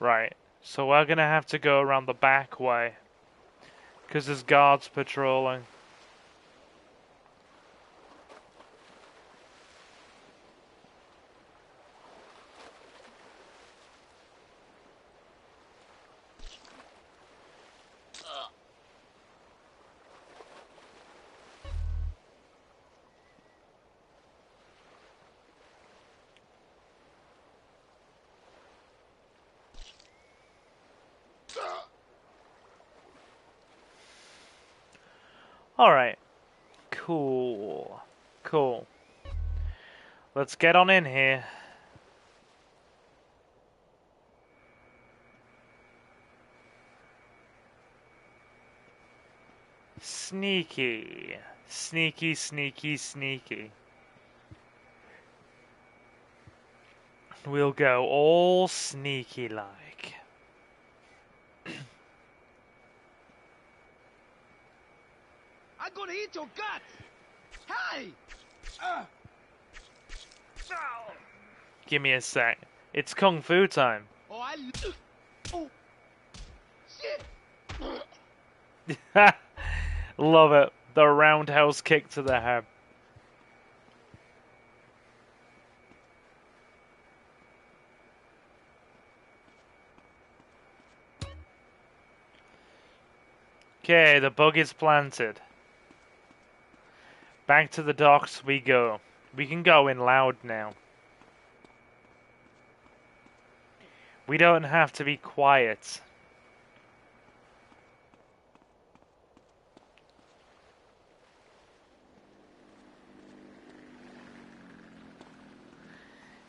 Right, so we're gonna have to go around the back way. Because there's guards patrolling. Alright. Cool. Cool. Let's get on in here. Sneaky. Sneaky, sneaky, sneaky. We'll go all sneaky-like. I'm gonna eat your guts! Hey! Give me a sec. It's Kung Fu time. Oh, oh. Shit! Love it. The roundhouse kick to the head. Okay, the bug is planted. Back to the docks we go. We can go in loud now. We don't have to be quiet.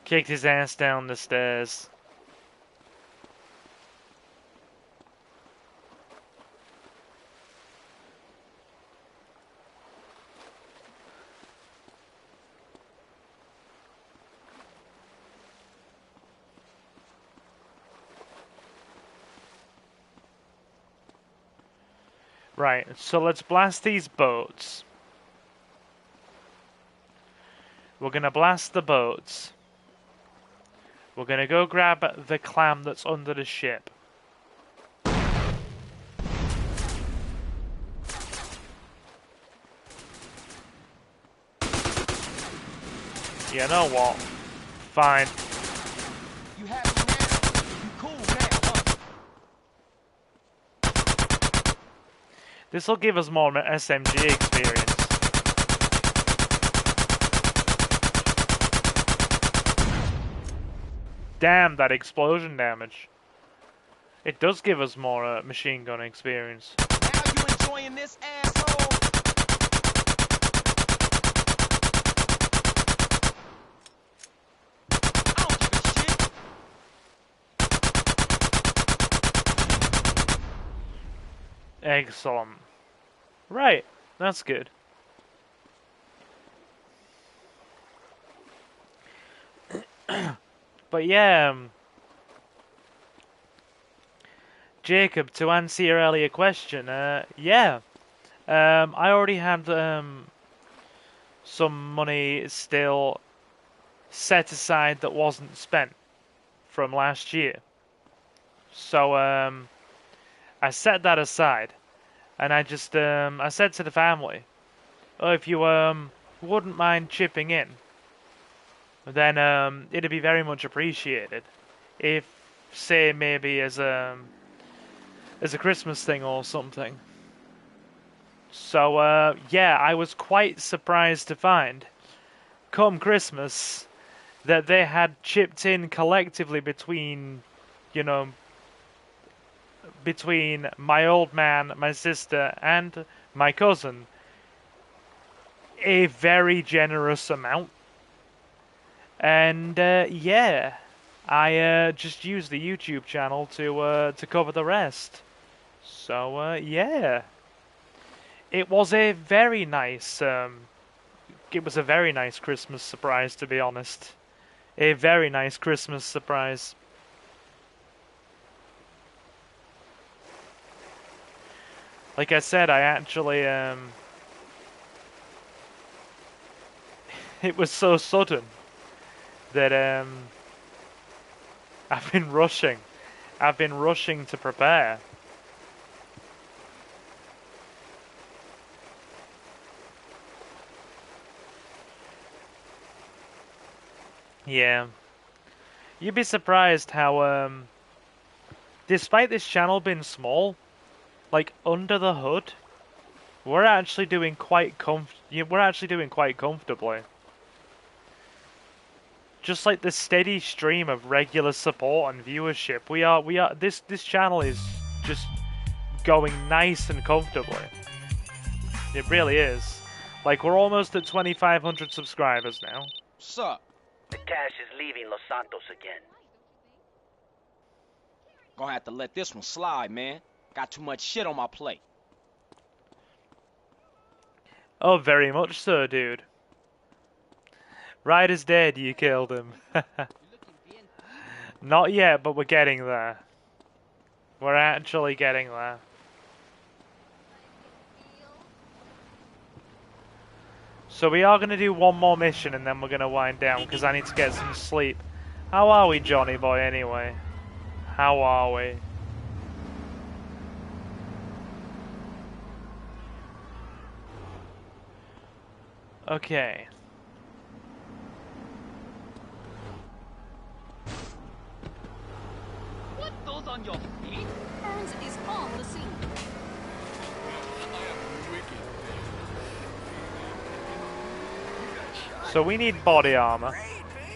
Kicked his ass down the stairs. Right, so let's blast these boats. We're gonna blast the boats. We're gonna go grab the clam that's under the ship. You know what? Fine. You happy now? You cool now, huh? This'll give us more SMG experience. Damn, that explosion damage. It does give us more machine gun experience. Now you enjoying this, asshole? I don't give a shit. Excellent. Right, that's good. But yeah, Jacob, to answer your earlier question, yeah, I already had some money still set aside that wasn't spent from last year. So I set that aside, and I just I said to the family, "Oh, if you wouldn't mind chipping in, then it'd be very much appreciated. If, say, maybe as a Christmas thing or something." So yeah, I was quite surprised to find, come Christmas, that they had chipped in collectively between, you know, between my old man, my sister, and my cousin, a very generous amount. And yeah, I just used the YouTube channel to cover the rest. So yeah, it was a very nice Christmas surprise, to be honest. A very nice Christmas surprise. Like I said, I actually it was so sudden that I've been rushing. I've been rushing to prepare. Yeah. You'd be surprised how despite this channel being small, like under the hood, we're actually doing quite comfortably. Just like the steady stream of regular support and viewership, this channel is just going nice and comfortably. It really is. Like, we're almost at 2,500 subscribers now. Sup? The cash is leaving Los Santos again. Gonna have to let this one slide, man. Got too much shit on my plate. Oh, very much so, dude. Ryder's dead, you killed him. Not yet, but we're getting there. We're actually getting there. So we are going to do one more mission and then we're going to wind down because I need to get some sleep. How are we, Johnny boy, anyway? How are we? Okay. What goes on your feet? Burns is on the scene. So we need body armor.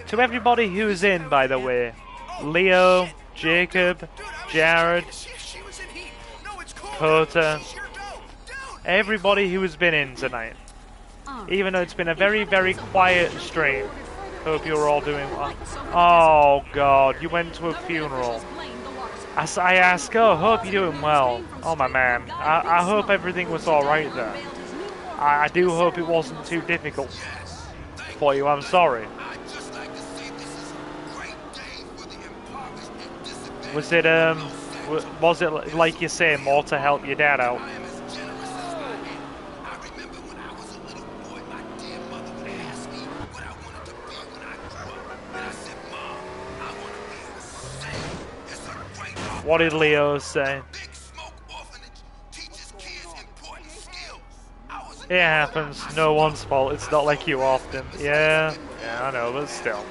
To everybody who's in, by the way, Leo, Jacob, Jared, Kota, everybody who has been in tonight. Even though it's been a very, very quiet stream. Hope you're all doing well. Oh god, you went to a funeral. I ask, oh, hope you're doing well. Oh my man, I hope everything was alright there. I do hope it wasn't too difficult for you, I'm sorry. Was it like you say, more to help your dad out? What did Leo say? It happens. No one's fault. It's not like you often. Yeah, I know, but still.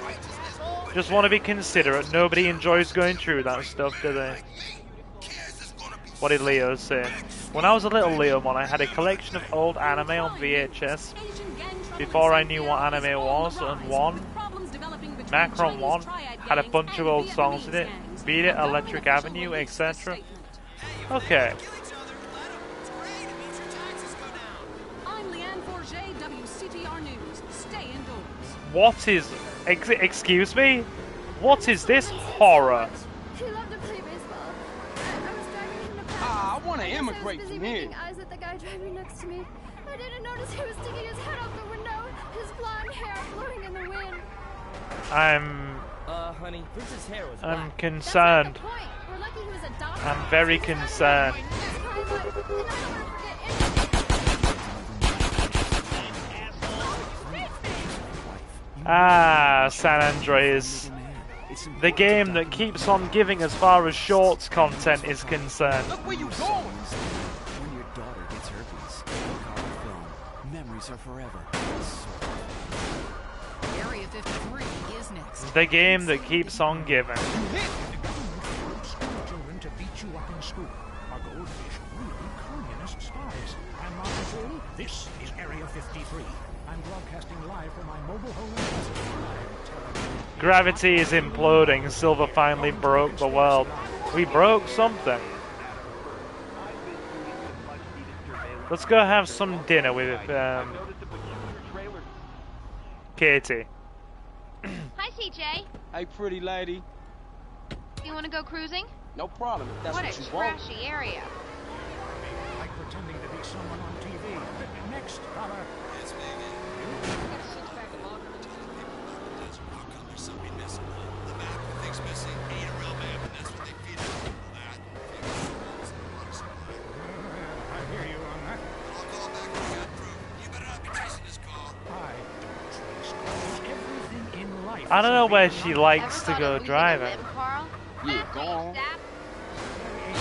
Just want to be considerate. Nobody enjoys going through that stuff, do they? What did Leo say? When I was a little Leomon, I had a collection of old anime on VHS. Before I knew what anime was, and Macron 1 had a bunch of old songs in it. Beat It, Electric Avenue, etc. Okay. What is... excuse me? What is this horror? He loved to play baseball. I was driving him to practice. I want to immigrate busy from here. making eyes at the guy driving next to me. I didn't notice he was sticking his head out the window, his blonde hair blowing in the wind. Honey, Prince's hair was I'm whack. concerned. That's not the point. We're lucky he was adopted. I'm very He's not concerned. right. This crime line, and I don't want to forget Ah, San Andreas. The game that keeps on giving as far as shorts content is concerned. Look where you going! When your daughter gets herpes, look on the film. Memories are forever. Area 53 is next. The game that keeps on giving. Children to beat you up in school. Are goldfish really communist spies? I'm Martin Phil. This is Area 53. I'm broadcasting live from my mobile home in Gravity is imploding. Silver finally broke the world. We broke something. Let's go have some dinner with Katie. Hi, CJ. Hey, pretty lady. You want to go cruising? No problem, if that's What what a you want. trashy area. like pretending to be someone on TV. Next, caller. Yes, I hear you on that. I'll call back when I got proof. You better not be tracing this call. I don't trace calls. Everything in life. I don't know where she likes to go Ever driving. Carl? Yeah, go on.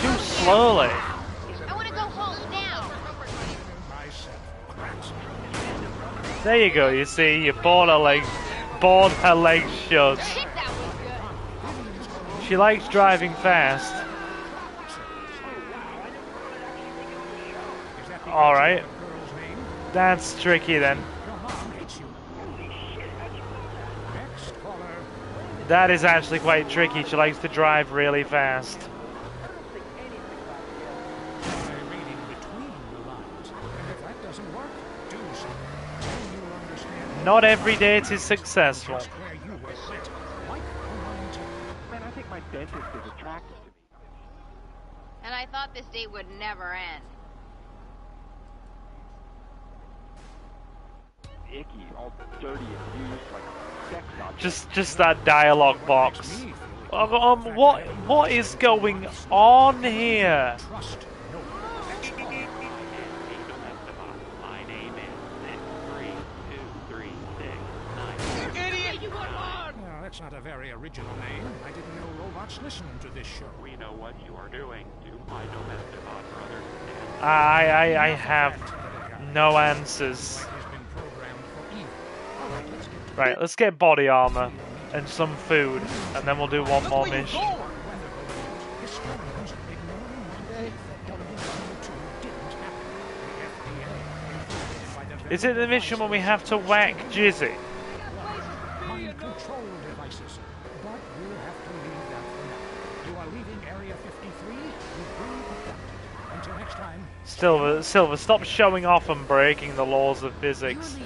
Too slowly. I want to go home now. There you go. You see, you bored her legs shut. She likes driving fast. All right. That's tricky then. That is actually quite tricky. She likes to drive really fast. Not every date is successful. Man, I think my dentist is attractive to me. And I thought this date would never end. Icky, all dirty and used like a sex object. Just that dialogue box. What is going on here? My name is 63236. Idiot! You got hard! Well, that's not a very original name. I didn't know robots listened to this show. We know what you are doing to my domestic brother. I have no answers. Right, let's get body armor and some food, and then we'll do one more mission. Is it the mission when we have to whack Jizzy? Mind control devices. But we'll have to leave that for now. You are leaving Area 53. You've been abducted. Until next time. Silver, stop showing off and breaking the laws of physics.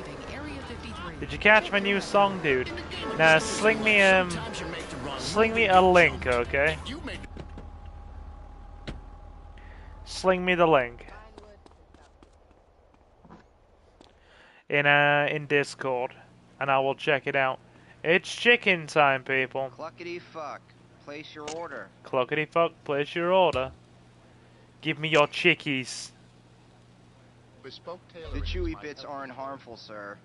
Did you catch my new song, dude? Now sling me a link, okay? Sling me the link. In Discord, and I will check it out. It's chicken time, people. Cluckety fuck. Place your order. Cluckety fuck, place your order. Give me your chickies. The chewy bits aren't harmful, sir.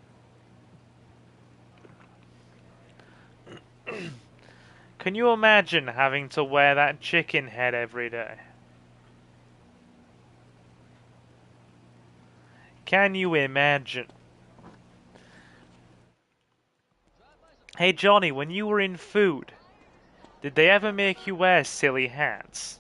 Can you imagine having to wear that chicken head every day? Can you imagine? Hey Johnny, when you were in food, did they ever make you wear silly hats?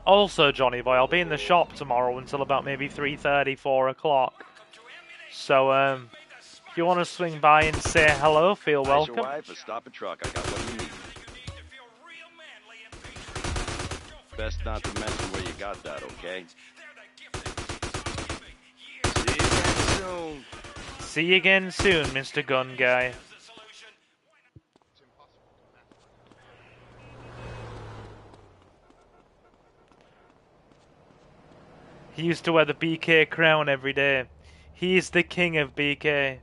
Also, Johnny boy, I'll be in the shop tomorrow until about maybe 3:30, 4 o'clock. So, if you want to swing by and say hello, feel welcome. Your wife, stop a truck. I got what you need. Best not to mention where you got that, okay? See you again soon, Mr. Gun Guy. He used to wear the BK crown every day. He's the king of BK.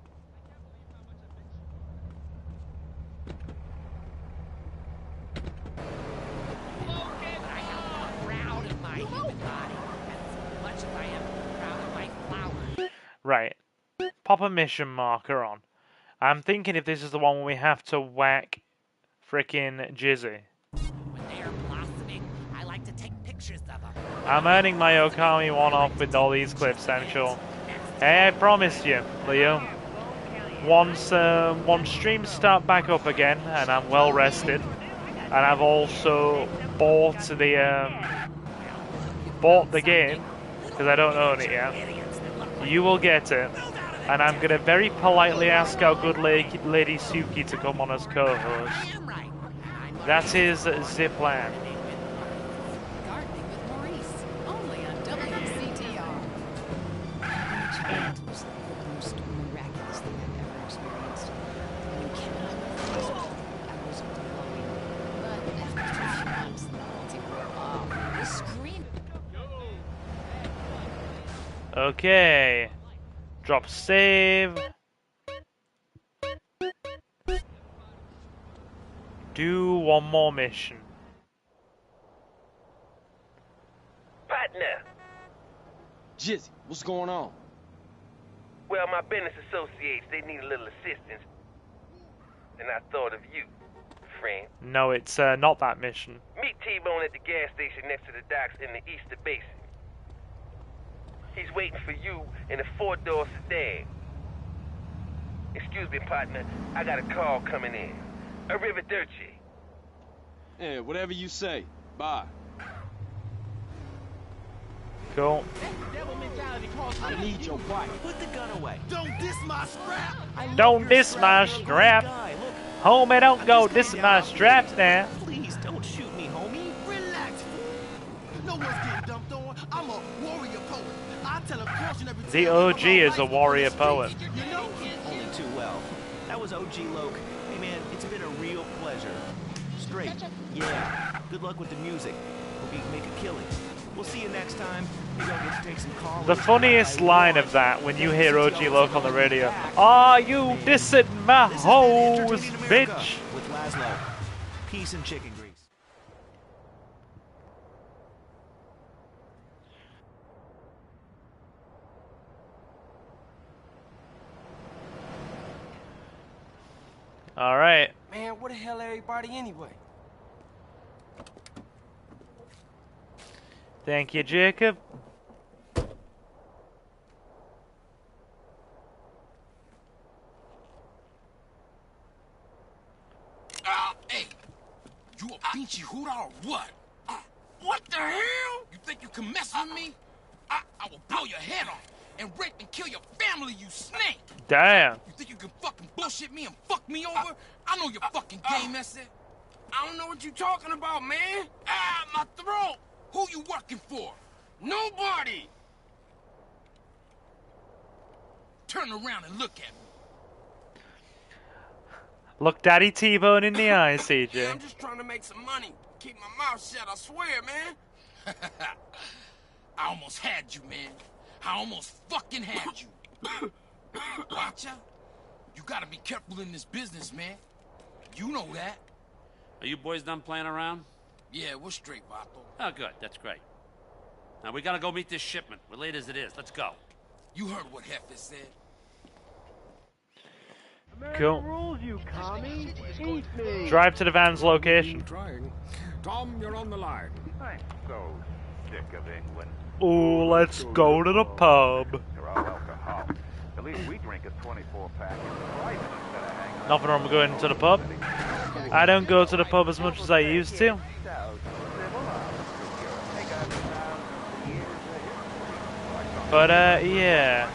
Right. Pop a mission marker on. I'm thinking if this is the one where we have to whack frickin' Jizzy. When they are blossoming, I like to take pictures of them. I'm earning my Okami one-off with all these clips, I'm sure. Hey, I promised you, Leo. Once streams start back up again, and I'm well rested, and I've also bought the game because I don't own it yet. You will get it, and I'm gonna very politely ask our good lady Suki to come on as co-host. That is the plan. Gardening with Maurice, only on WCTR. It was the most miraculous thing I've ever experienced. You cannot describe. I was glowing. But after a few months, the novelty wore off. The scream. Okay. Drop save. Do one more mission. Partner. Jizzy, what's going on? Well, my business associates, they need a little assistance. And I thought of you, friend. No, it's not that mission. Meet T-Bone at the gas station next to the docks in the Easter Basin. He's waiting for you in a 4-door sedan. Excuse me, partner. I got a call coming in. Arrivederci. Yeah, whatever you say. Bye. Cool. I need your wife. Put the gun away. Don't diss my strap. Don't diss my strap. Homie, don't go diss my straps now. Please don't shoot me, homie. Relax. No one's getting dumped on. I'm a warrior poet. I tell a cautionary The OG is a warrior poet. You know? Only too well. That was OG Loke. Hey man, it's been a real pleasure. Straight. Yeah. Good luck with the music. Hope you can make a killing. We'll see you next time. Maybe I'll get to take some calls. The funniest line of that when you hear OG Loke on the radio. Are you dissing my hoes, bitch? With Laszlo. Peace and chicken grease. All right. Man, where the hell everybody anyway? Thank you, Jacob. Hey, you a pinchy hooter or what? What the hell? You think you can mess with me? I will blow your head off and rape and kill your family, you snake! Damn. You think you can fucking bullshit me and fuck me over? I know your fucking game, that's it. I don't know what you talking about, man. Ah, my throat! Who you working for? Nobody! Turn around and look at me. Look Daddy T-Bone in the eyes, CJ. Yeah, I'm just trying to make some money. Keep my mouth shut, I swear, man. I almost had you, man. I almost fucking had you. Watch out. You gotta be careful in this business, man. You know that. Are you boys done playing around? Yeah, we're straight, Vato. Oh, good. That's great. Now, we gotta go meet this shipment. We're late as it is. Let's go. You heard what Heffa said. Cool. Rules, you commie. Eat me. Drive to the van's location. Trying. Tom, you're on the line. I'm so sick of England. Ooh, let's go to the pub. They're all alcohol. At least we drink a 24-pack. Nothing wrong with going to the pub. I don't go to the pub as much as I used to. But, yeah.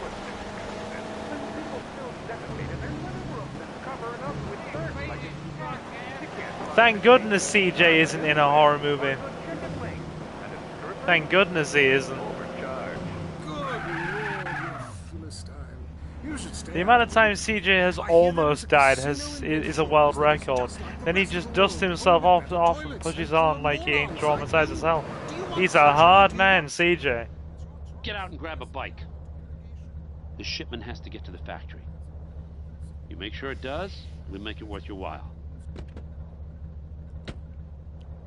Thank goodness CJ isn't in a horror movie. Thank goodness he isn't. The amount of times CJ has almost died is a world record. Then he just dusts himself off and pushes on like he ain't traumatized as hell. He's a hard man, CJ. get out and grab a bike. The shipment has to get to the factory. You make sure it does, we'll make it worth your while.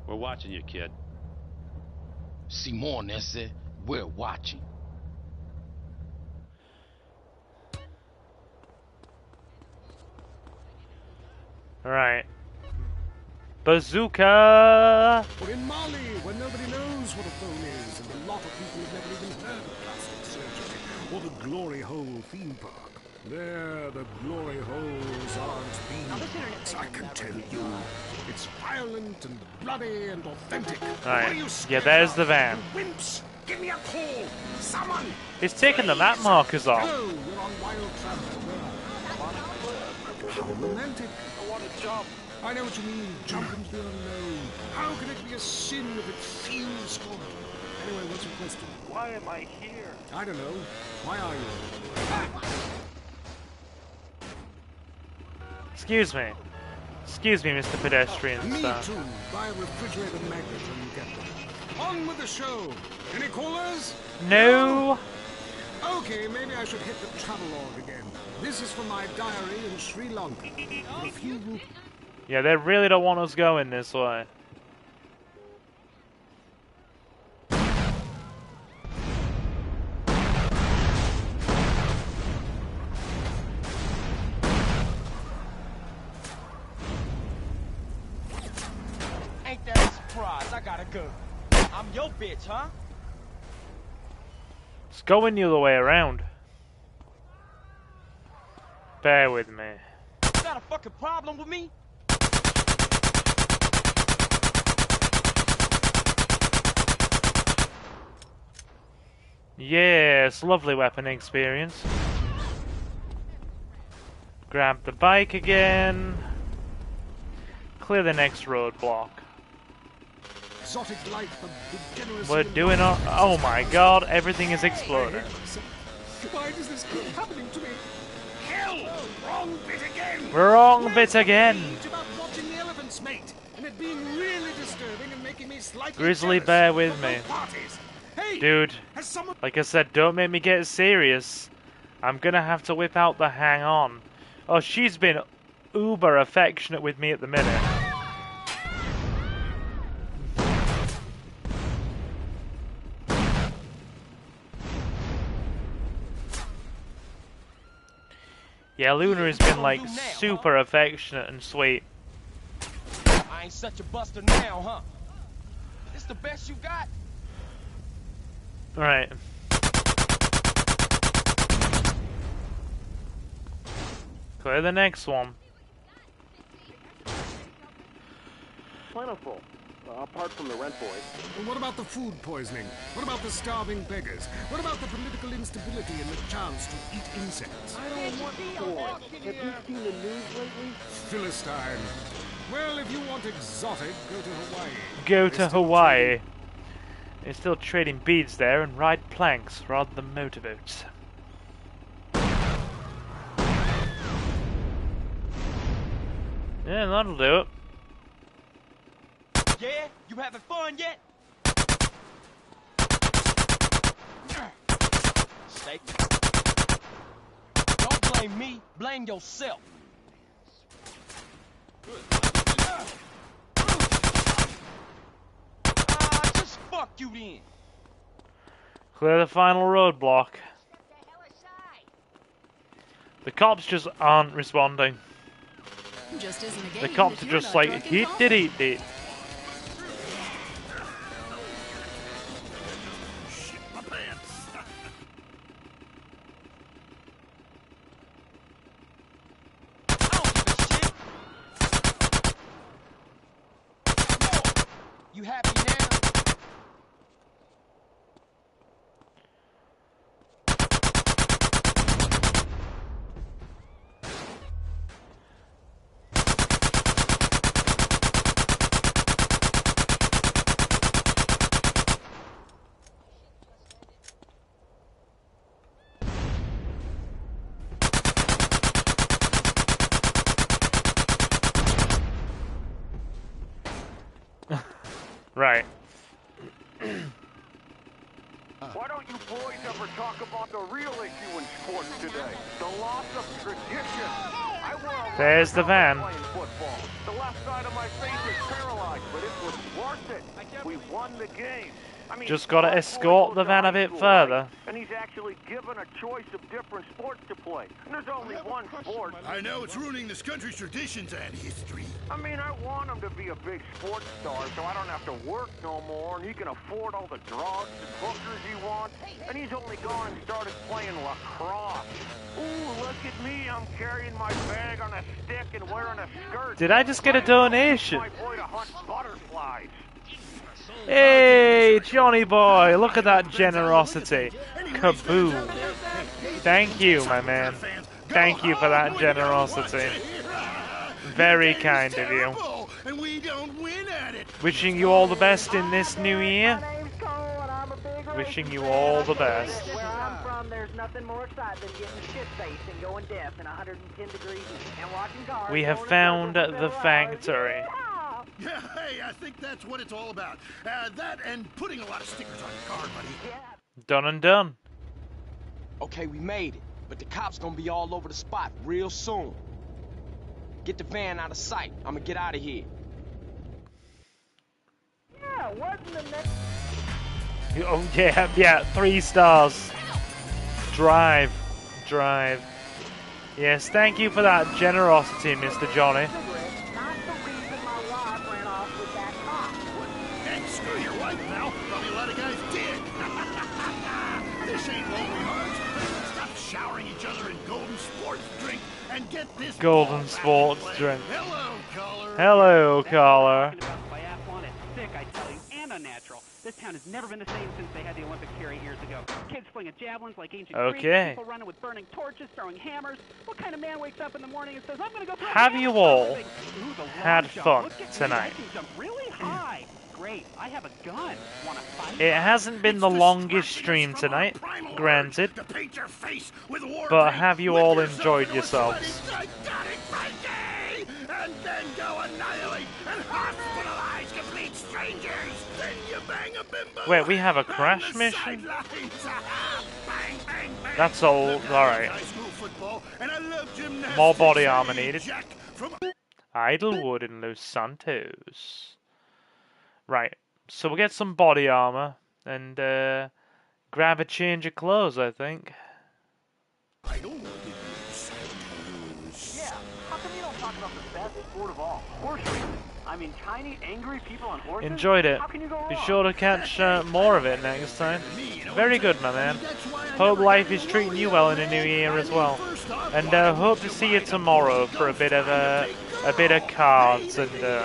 We're watching you, kid. Simone, esse, we're watching. Alright. Bazooka! Or in Mali, where nobody knows what a phone is, and a lot of people have never even heard of plastic surgery. Or the Glory Hole theme park. There, the glory holes aren't beans. I can tell you, it's violent and bloody and authentic. Alright, yeah, there's the van. Wimps, give me a call. Someone. He's taking the map markers off. Hello, you're on wild travel. How romantic. I want to jump. I know what you mean. Jump into the unknown. How can it be a sin if it feels good? Anyway, what's your question? Why am I here? I don't know. Why are you? Excuse me. Excuse me, Mr. Pedestrian. Me too. Buy a refrigerator magnet when you get them. On with the show. Any callers? No. Okay, maybe I should hit the travelogue again. This is from my diary in Sri Lanka. A few Yeah, they really don't want us going this way. Ain't that a surprise? I gotta go. I'm your bitch, huh? It's going the other way around. Bear with me. You got a fucking problem with me? Yes, lovely weapon experience. Grab the bike again. Clear the next roadblock. exotic life of degeneracy. We're doing our... Oh my god, everything is exploding. Why does this keep happening to me? Hell! Wrong bit again! Wrong bit again! It's about watching the elephants mate, and it being really disturbing and making me slightly Grizzly, jealous bear with of me. both parties. Hey, Dude, has someone... like I said, don't make me get serious. I'm gonna have to whip out the hang on. Oh, she's been uber affectionate with me at the minute. Yeah, Luna has been like super affectionate and sweet. I ain't such a buster now, huh? This the best you got? Alright. Clear the next one. Plentiful. Apart from the rent boys. And what about the food poisoning? What about the starving beggars? What about the political instability and the chance to eat insects? I don't want war. Have you seen the news lately? Philistine. Well, if you want exotic, go to Hawaii. Go to Hawaii. They're still trading beads there and ride planks rather than motorboats. Yeah, that'll do it. Yeah? You having fun yet? Stay. Don't blame me, blame yourself. Just fuck you then. Clear the final roadblock. The cops just aren't responding. Just isn't a game The cops if are you're just not like, drunk and hit confident. it, eat it. Shit my pants. You happy now? Right. Why don't you boys ever talk about the real issue in sports today? The loss of tradition. I wore a There's the van. playing football. The left side of my face is paralyzed, but it was worth it. We won the game. I mean, Just gotta escort the van a bit further. and he's actually given a choice of different sports to play. And there's only one sport. I know it's ruining this country's traditions and history. I mean, I want him to be a big sports star so I don't have to work no more and he can afford all the drugs and hookers he wants. And he's only gone and started playing lacrosse. Ooh, look at me. I'm carrying my bag on a stick and wearing a skirt. Did I just get a donation? My boy to hunt butterflies. Hey, Johnny boy, look at that generosity. Kaboom. Thank you, my man. Thank you for that generosity. Very kind of you. And we don't win at it. Wishing you all the best in this new year. Wishing you all the best. Where I'm from, there's nothing more exciting than getting shit-faced and going deaf in 110 degrees and watching cars. We have found the factory. Yeah, hey, I think that's what it's all about. That and putting a lot of stickers on your car, buddy. Done and done. Okay, we made it, but the cops gonna be all over the spot real soon. Get the van out of sight. I'ma get out of here. Yeah, wasn't the next... Oh, yeah, 3 stars. Drive. Yes, thank you for that generosity, Mr. Johnny. And screw your wife, pal. Probably a lot of guys did. This ain't Lonely Hearts. Stop showering each other in golden sports drink and get this Golden sports drink. Hello, caller. Hello, caller. Biathlon is sick, I tell you, and unnatural. This town has never been the same since they had the Olympics here 8 years ago. Kids flinging javelins like ancient Greeks, people running with burning torches, throwing hammers. What kind of man wakes up in the morning and says, I'm going to go throw Have you all had jump. fun Look at tonight? Me, I can jump really high. Great, I have a gun. Want to fight? It hasn't been the longest stream tonight, granted, but have you all enjoyed yourselves? And then go annihilate and hospitalize complete strangers. Then you bang a bimbo. Wait, we have a crash mission? That's all. Alright. More body armor needed. Idlewood in Los Santos. Right, so we'll get some body armor and grab a change of clothes, I think. Yeah, how come you don't talk about the best sport of all, horse racing? I mean, tiny, angry people on horses? Enjoyed it. How can you go wrong? Be sure to catch more of it next time. Very good, my man. Hope life is treating you well in the new year as well. And hope to see you tomorrow for a bit of cards and the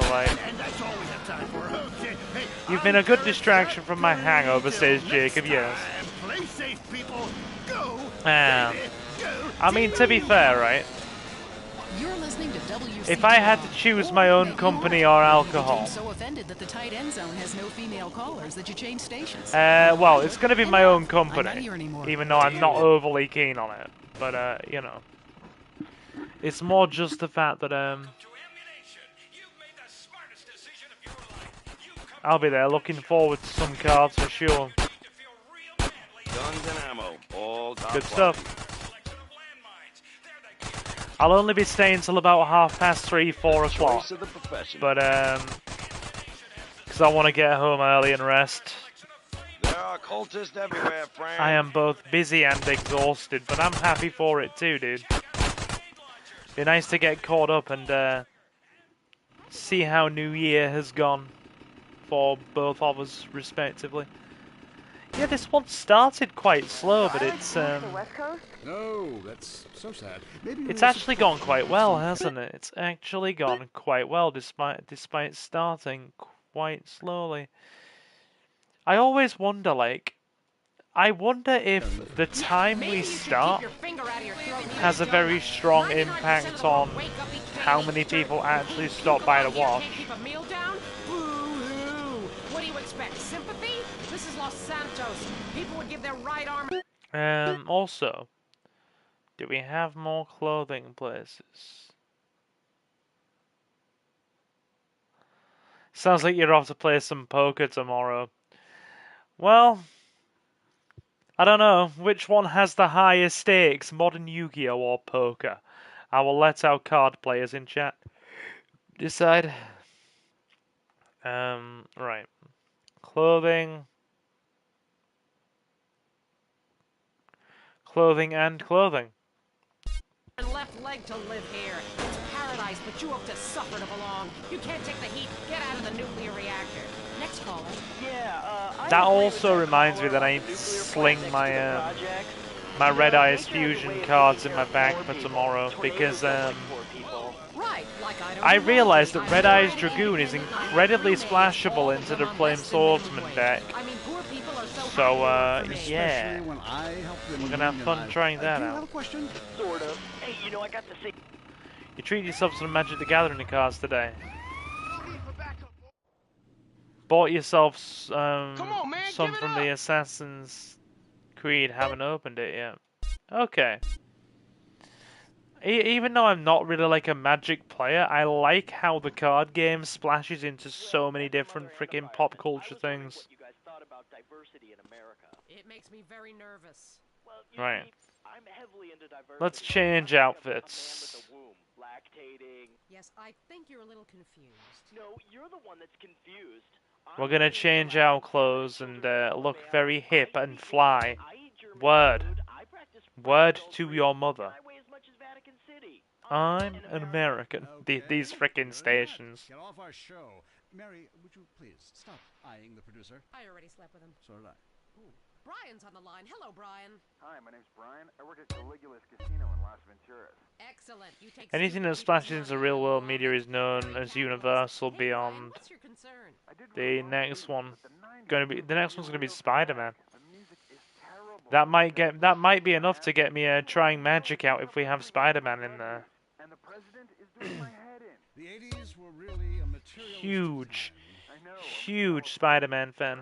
like. You've been a good distraction from my hangover, says Jacob. Yes. I mean, to be fair, right? You're listening to WC. If I had to choose my own company or alcohol, So offended that the tight end zone has no female callers that you changed stations. well, it's going to be my own company, I'm not here anymore. even though I'm not overly keen on it. But you know, it's more just the fact that I'll be there, looking forward to some cards for sure. Guns and ammo, all top Good quality. stuff. I'll only be staying till about 3:30, 4 o'clock. Choice of the profession. But because I want to get home early and rest. There are cultists everywhere, friend. I am both busy and exhausted, but I'm happy for it too, dude. Be nice to get caught up and see how New Year has gone for both of us, respectively. Yeah, this one started quite slow, but it's No, that's so sad. Maybe it's actually gone quite well, hasn't it? It's actually gone quite well, despite starting quite slowly. I always wonder, like, I wonder if the time we start has a very strong impact on how many people actually stop by to watch. What do you expect? Sympathy? This is Los Santos. People would give their right arm. Also, do we have more clothing places? Sounds like you're off to play some poker tomorrow. Well, I don't know. Which one has the highest stakes, modern Yu-Gi-Oh or poker? I will let our card players in chat decide. Right. Clothing. Clothing and clothing. Left leg to live here. It's paradise, but you have to suffer to belong. You can't take the heat. Get out of the nuclear reactor. Next caller. Yeah, that also reminds me that I need to sling my my Red Eyes Fusion cards in my bag for tomorrow because I realized that Red Eyes Dragoon is incredibly splashable into the Flame Swordsman deck. So yeah, we're gonna have fun trying that out. Sort of. Hey, you know, I got to see. You treated yourself to some Magic the Gathering cards today. Bought yourself some from the Assassin's Creed. Haven't opened it yet. Okay. Even though I'm not really like a Magic player, I like how the card game splashes into so many different freaking pop culture things. You guys thought about diversity in America. It makes me very nervous. Well, Right. I'm heavily into diversity. Let's change outfits. Lactating. Yes, I think you're a little confused. No, you're the one that's confused. We're gonna change our clothes and look very hip and fly. Word. Word to your mother. I'm an American. These frickin' stations. Get off our show. Mary, would you please stop eyeing the producer? I already slept with him. So did I. Ooh, Brian's on the line. Hello, Brian. Hi, my name's Brian. I work at Caligula's Casino in Las Venturas. Excellent. You take Anything that splashes into real world media is known as universal beyond. What's your concern? The next one's gonna be Spider-Man. That might be enough to get me trying Magic out if we have Spider-Man in there. And the president is doing my head in. The 80s were really a materialistic Huge Spider-Man fan.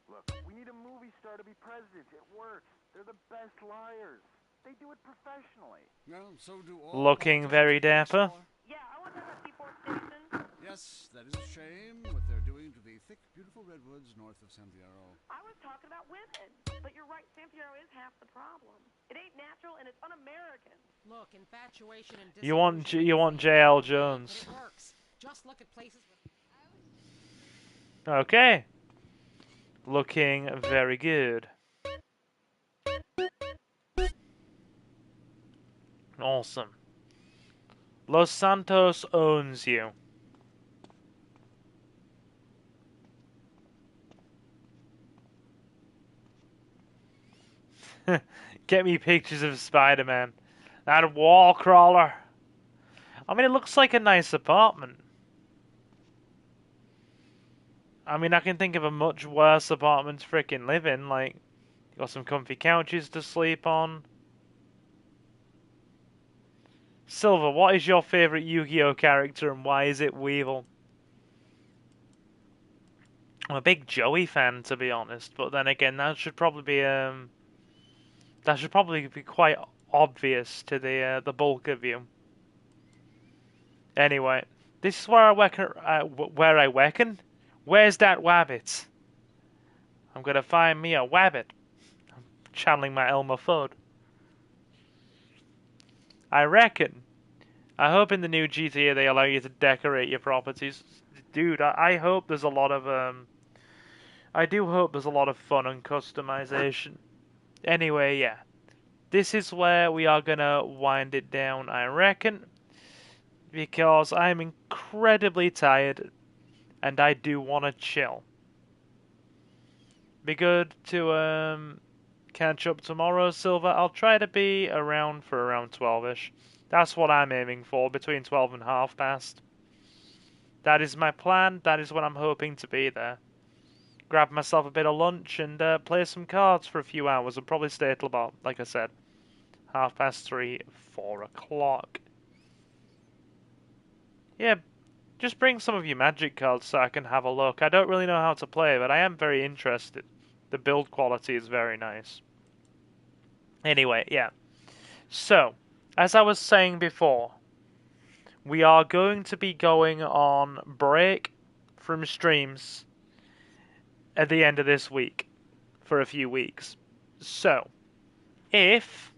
Look, we need a movie star to be president. It works. They're the best liars. They do it professionally. Well, so do all. Looking very dapper. Yeah, I want to talk about Seaport Station. Yes, that is a shame what they're doing to the thick, beautiful redwoods north of San Fierro. I was talking about women. But you're right, San Fierro is half the problem. It ain't natural and it's un-American. Look, infatuation and You want JL Jones. It works. Just look at places with... Okay. Looking very good. Awesome. Los Santos owns you. Get me pictures of Spider-Man. That wall crawler. I mean, it looks like a nice apartment. I mean, I can think of a much worse apartment to frickin' live in. Like, you got some comfy couches to sleep on. Silver, what is your favorite Yu-Gi-Oh character and why is it Weevil? I'm a big Joey fan, to be honest, but then again, that should probably be quite obvious to the bulk of you. Anyway, this is where I reckon. Where's that wabbit? I'm gonna find me a wabbit. I'm channeling my Elmer Fudd. I reckon. I hope in the new GTA they allow you to decorate your properties. Dude, I hope there's a lot of I do hope there's a lot of fun and customization. Anyway, yeah. This is where we are gonna wind it down, I reckon. Because I'm incredibly tired and I do want to chill. Be good to catch up tomorrow, Silver. I'll try to be around for around 12ish. That's what I'm aiming for, between 12 and half past. That is my plan. That is what I'm hoping to be there. Grab myself a bit of lunch and play some cards for a few hours and probably stay till about, like I said, 3:30, 4 o'clock. Yeah, just bring some of your Magic cards so I can have a look. I don't really know how to play, but I am very interested. The build quality is very nice. Anyway, yeah. So, as I was saying before, we are going to be going on break from streams at the end of this week. for a few weeks. So, if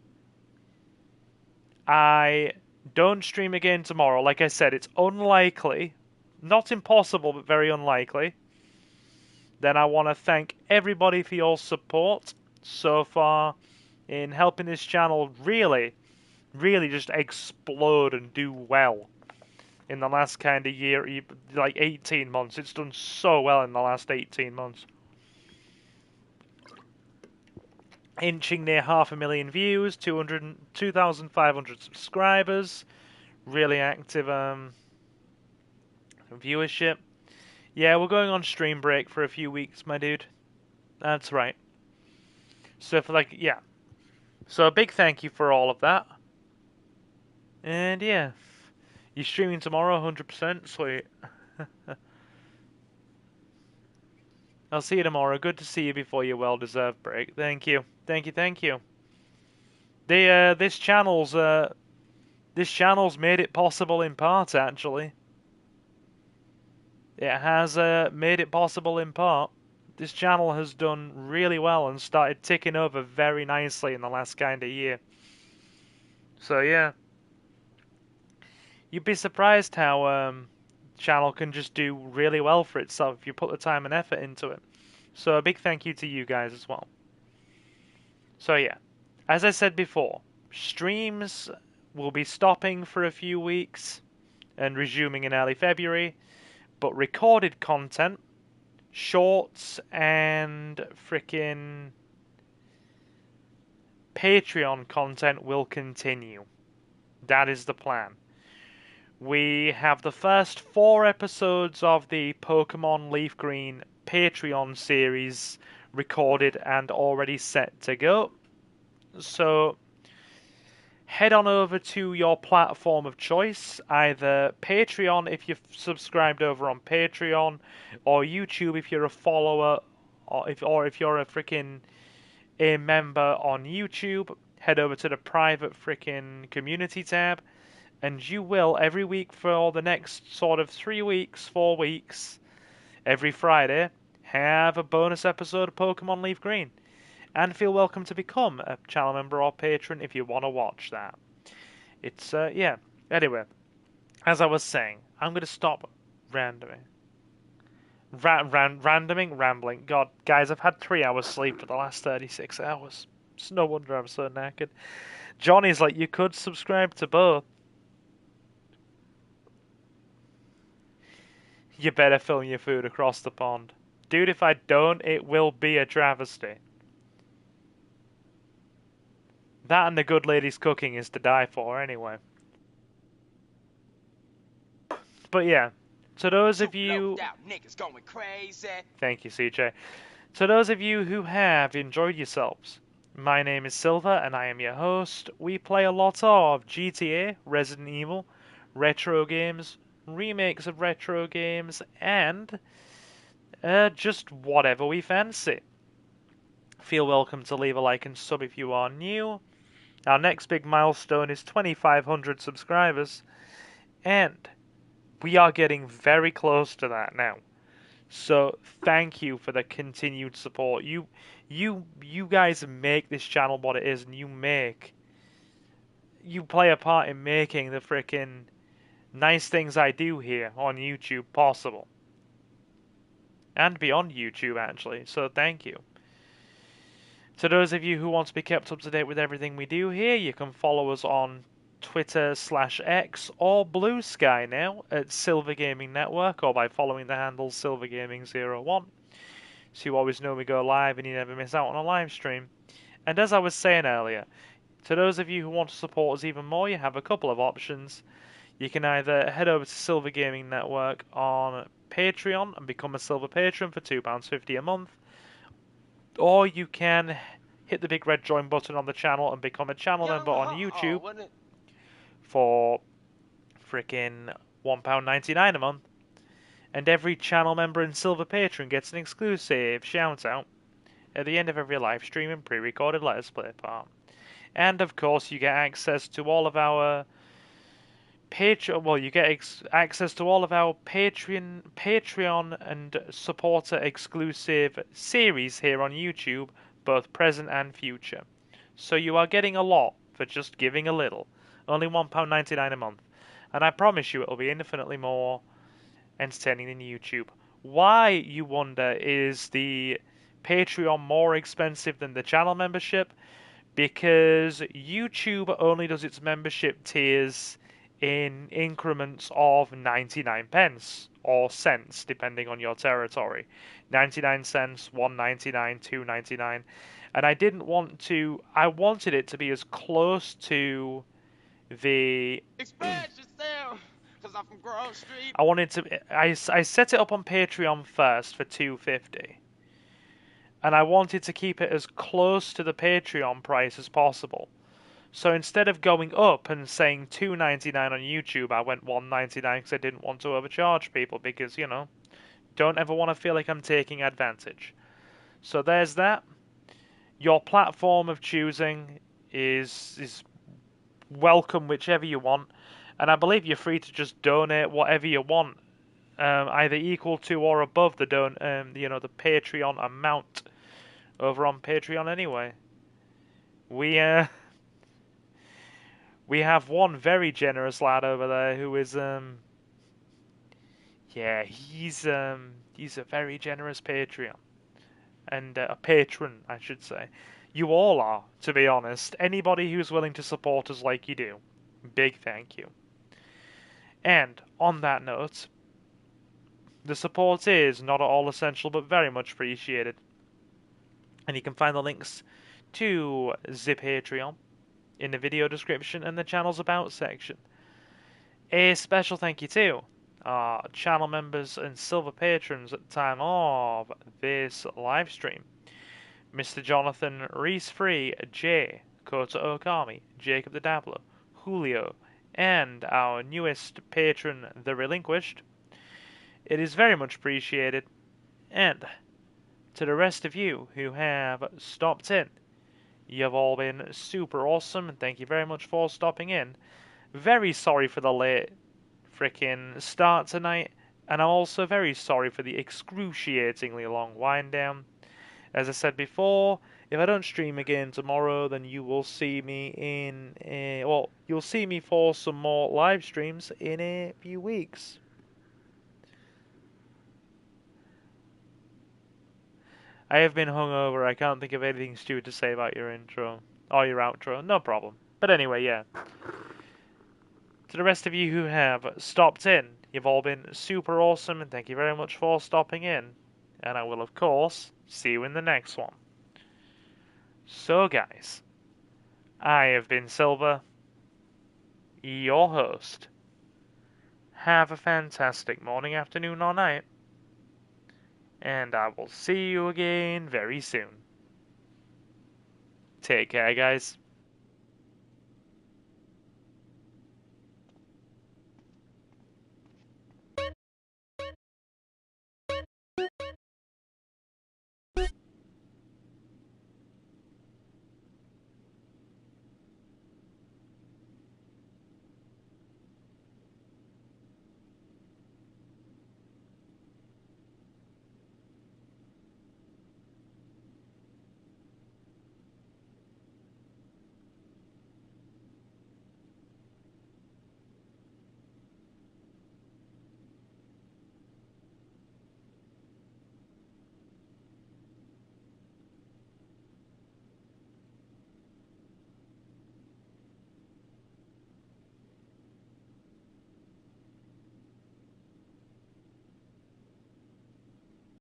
I don't stream again tomorrow, like I said, it's unlikely, not impossible, but very unlikely, then I want to thank everybody for your support so far in helping this channel really just explode and do well in the last kind of year, like 18 months. It's done so well in the last 18 months. Inching near 500,000 views, 2,500 subscribers, really active viewership. Yeah, we're going on stream break for a few weeks, my dude. That's right. So So a big thank you for all of that. And yeah, you're streaming tomorrow, 100%. Sweet. I'll see you tomorrow. Good to see you before your well-deserved break. Thank you. Thank you. This channel's made it possible in part, actually. It has made it possible in part. This channel has done really well and started ticking over very nicely in the last kind of year. So yeah, you'd be surprised how channel can just do really well for itself if you put the time and effort into it. So a big thank you to you guys as well. So yeah, as I said before, streams will be stopping for a few weeks and resuming in early February, but recorded content, shorts, and frickin' Patreon content will continue. That is the plan. We have the first 4 episodes of the Pokemon Leaf Green Patreon series recorded and already set to go. So head on over to your platform of choice, either Patreon if you've subscribed over on Patreon, or YouTube if you're a follower, or if you're a member on YouTube. Head over to the private community tab, and you will every week for the next sort of 3 weeks, 4 weeks, every Friday, have a bonus episode of Pokemon Leaf Green. And feel welcome to become a channel member or patron if you want to watch that. It's, yeah. Anyway, as I was saying, I'm going to stop randoming. Rambling. God, guys, I've had 3 hours sleep for the last 36 hours. It's no wonder I'm so knackered. Johnny's like, you could subscribe to both. You better film your food across the pond. Dude, if I don't, it will be a travesty. That and the good lady's cooking is to die for, anyway. But yeah, to those of you... Thank you, CJ. To those of you who have enjoyed yourselves, my name is Silver and I am your host. We play a lot of GTA, Resident Evil, retro games, remakes of retro games, and just whatever we fancy. Feel welcome to leave a like and sub if you are new. Our next big milestone is 2,500 subscribers, and we are getting very close to that now. So thank you for the continued support. You guys make this channel what it is, and you play a part in making the frickin' nice things I do here on YouTube possible. And beyond YouTube, actually. So thank you. To those of you who want to be kept up to date with everything we do here, you can follow us on Twitter/X or Blue Sky now at Silver Gaming Network, or by following the handle SilverGaming01. So you always know we go live and you never miss out on a live stream. And as I was saying earlier, to those of you who want to support us even more, you have a couple of options. You can either head over to Silver Gaming Network on Patreon and become a Silver Patron for £2.50 a month, or you can hit the big red join button on the channel and become a channel member on YouTube for frickin' £1.99 a month. And every channel member and Silver Patron gets an exclusive shout out at the end of every live stream and pre-recorded Let's Play part. And of course you get access to all of our Well, you get access to all of our Patreon and supporter exclusive series here on YouTube, both present and future. So you are getting a lot for just giving a little. Only £1.99 a month. And I promise you it'll be infinitely more entertaining than YouTube. Why, you wonder, is the Patreon more expensive than the channel membership? Because YouTube only does its membership tiers in increments of 99 pence or cents, depending on your territory. 99 cents, 1.99, 2.99, and I wanted it to be as close to the. Express yourself, cause I'm from Grove Street. I set it up on Patreon first for $2.50. And I wanted to keep it as close to the Patreon price as possible. So instead of going up and saying $2.99 on YouTube, I went $1.99 because I didn't want to overcharge people because, don't ever want to feel like I'm taking advantage. So there's that. Your platform of choosing is welcome, whichever you want. And I believe you're free to just donate whatever you want, either equal to or above the the Patreon amount over on Patreon anyway. We have one very generous lad over there who is he's a very generous Patreon and a patron, I should say. You all are, to be honest. Anybody who's willing to support us like you do, big thank you. And on that note, the support is not at all essential but very much appreciated. And you can find the links to the Patreon in the video description and the channel's about section. A special thank you to our channel members and silver patrons at the time of this live stream. Mr. Jonathan Reese-Free, Jay, Kota Okami, Jacob the Dabbler, Julio, and our newest patron, The Relinquished. It is very much appreciated. And to the rest of you who have stopped in, you've all been super awesome, and thank you very much for stopping in. Very sorry for the late frickin' start tonight, and I'm also very sorry for the excruciatingly long wind down. As I said before, if I don't stream again tomorrow, then you will see me you'll see me for some more live streams in a few weeks. I have been hungover. I can't think of anything stupid to say about your intro or your outro. No problem. But anyway, yeah. To the rest of you who have stopped in, you've all been super awesome, and thank you very much for stopping in. And I will, of course, see you in the next one. So, guys, I have been Silver, your host. Have a fantastic morning, afternoon, or night. And I will see you again very soon. Take care, guys.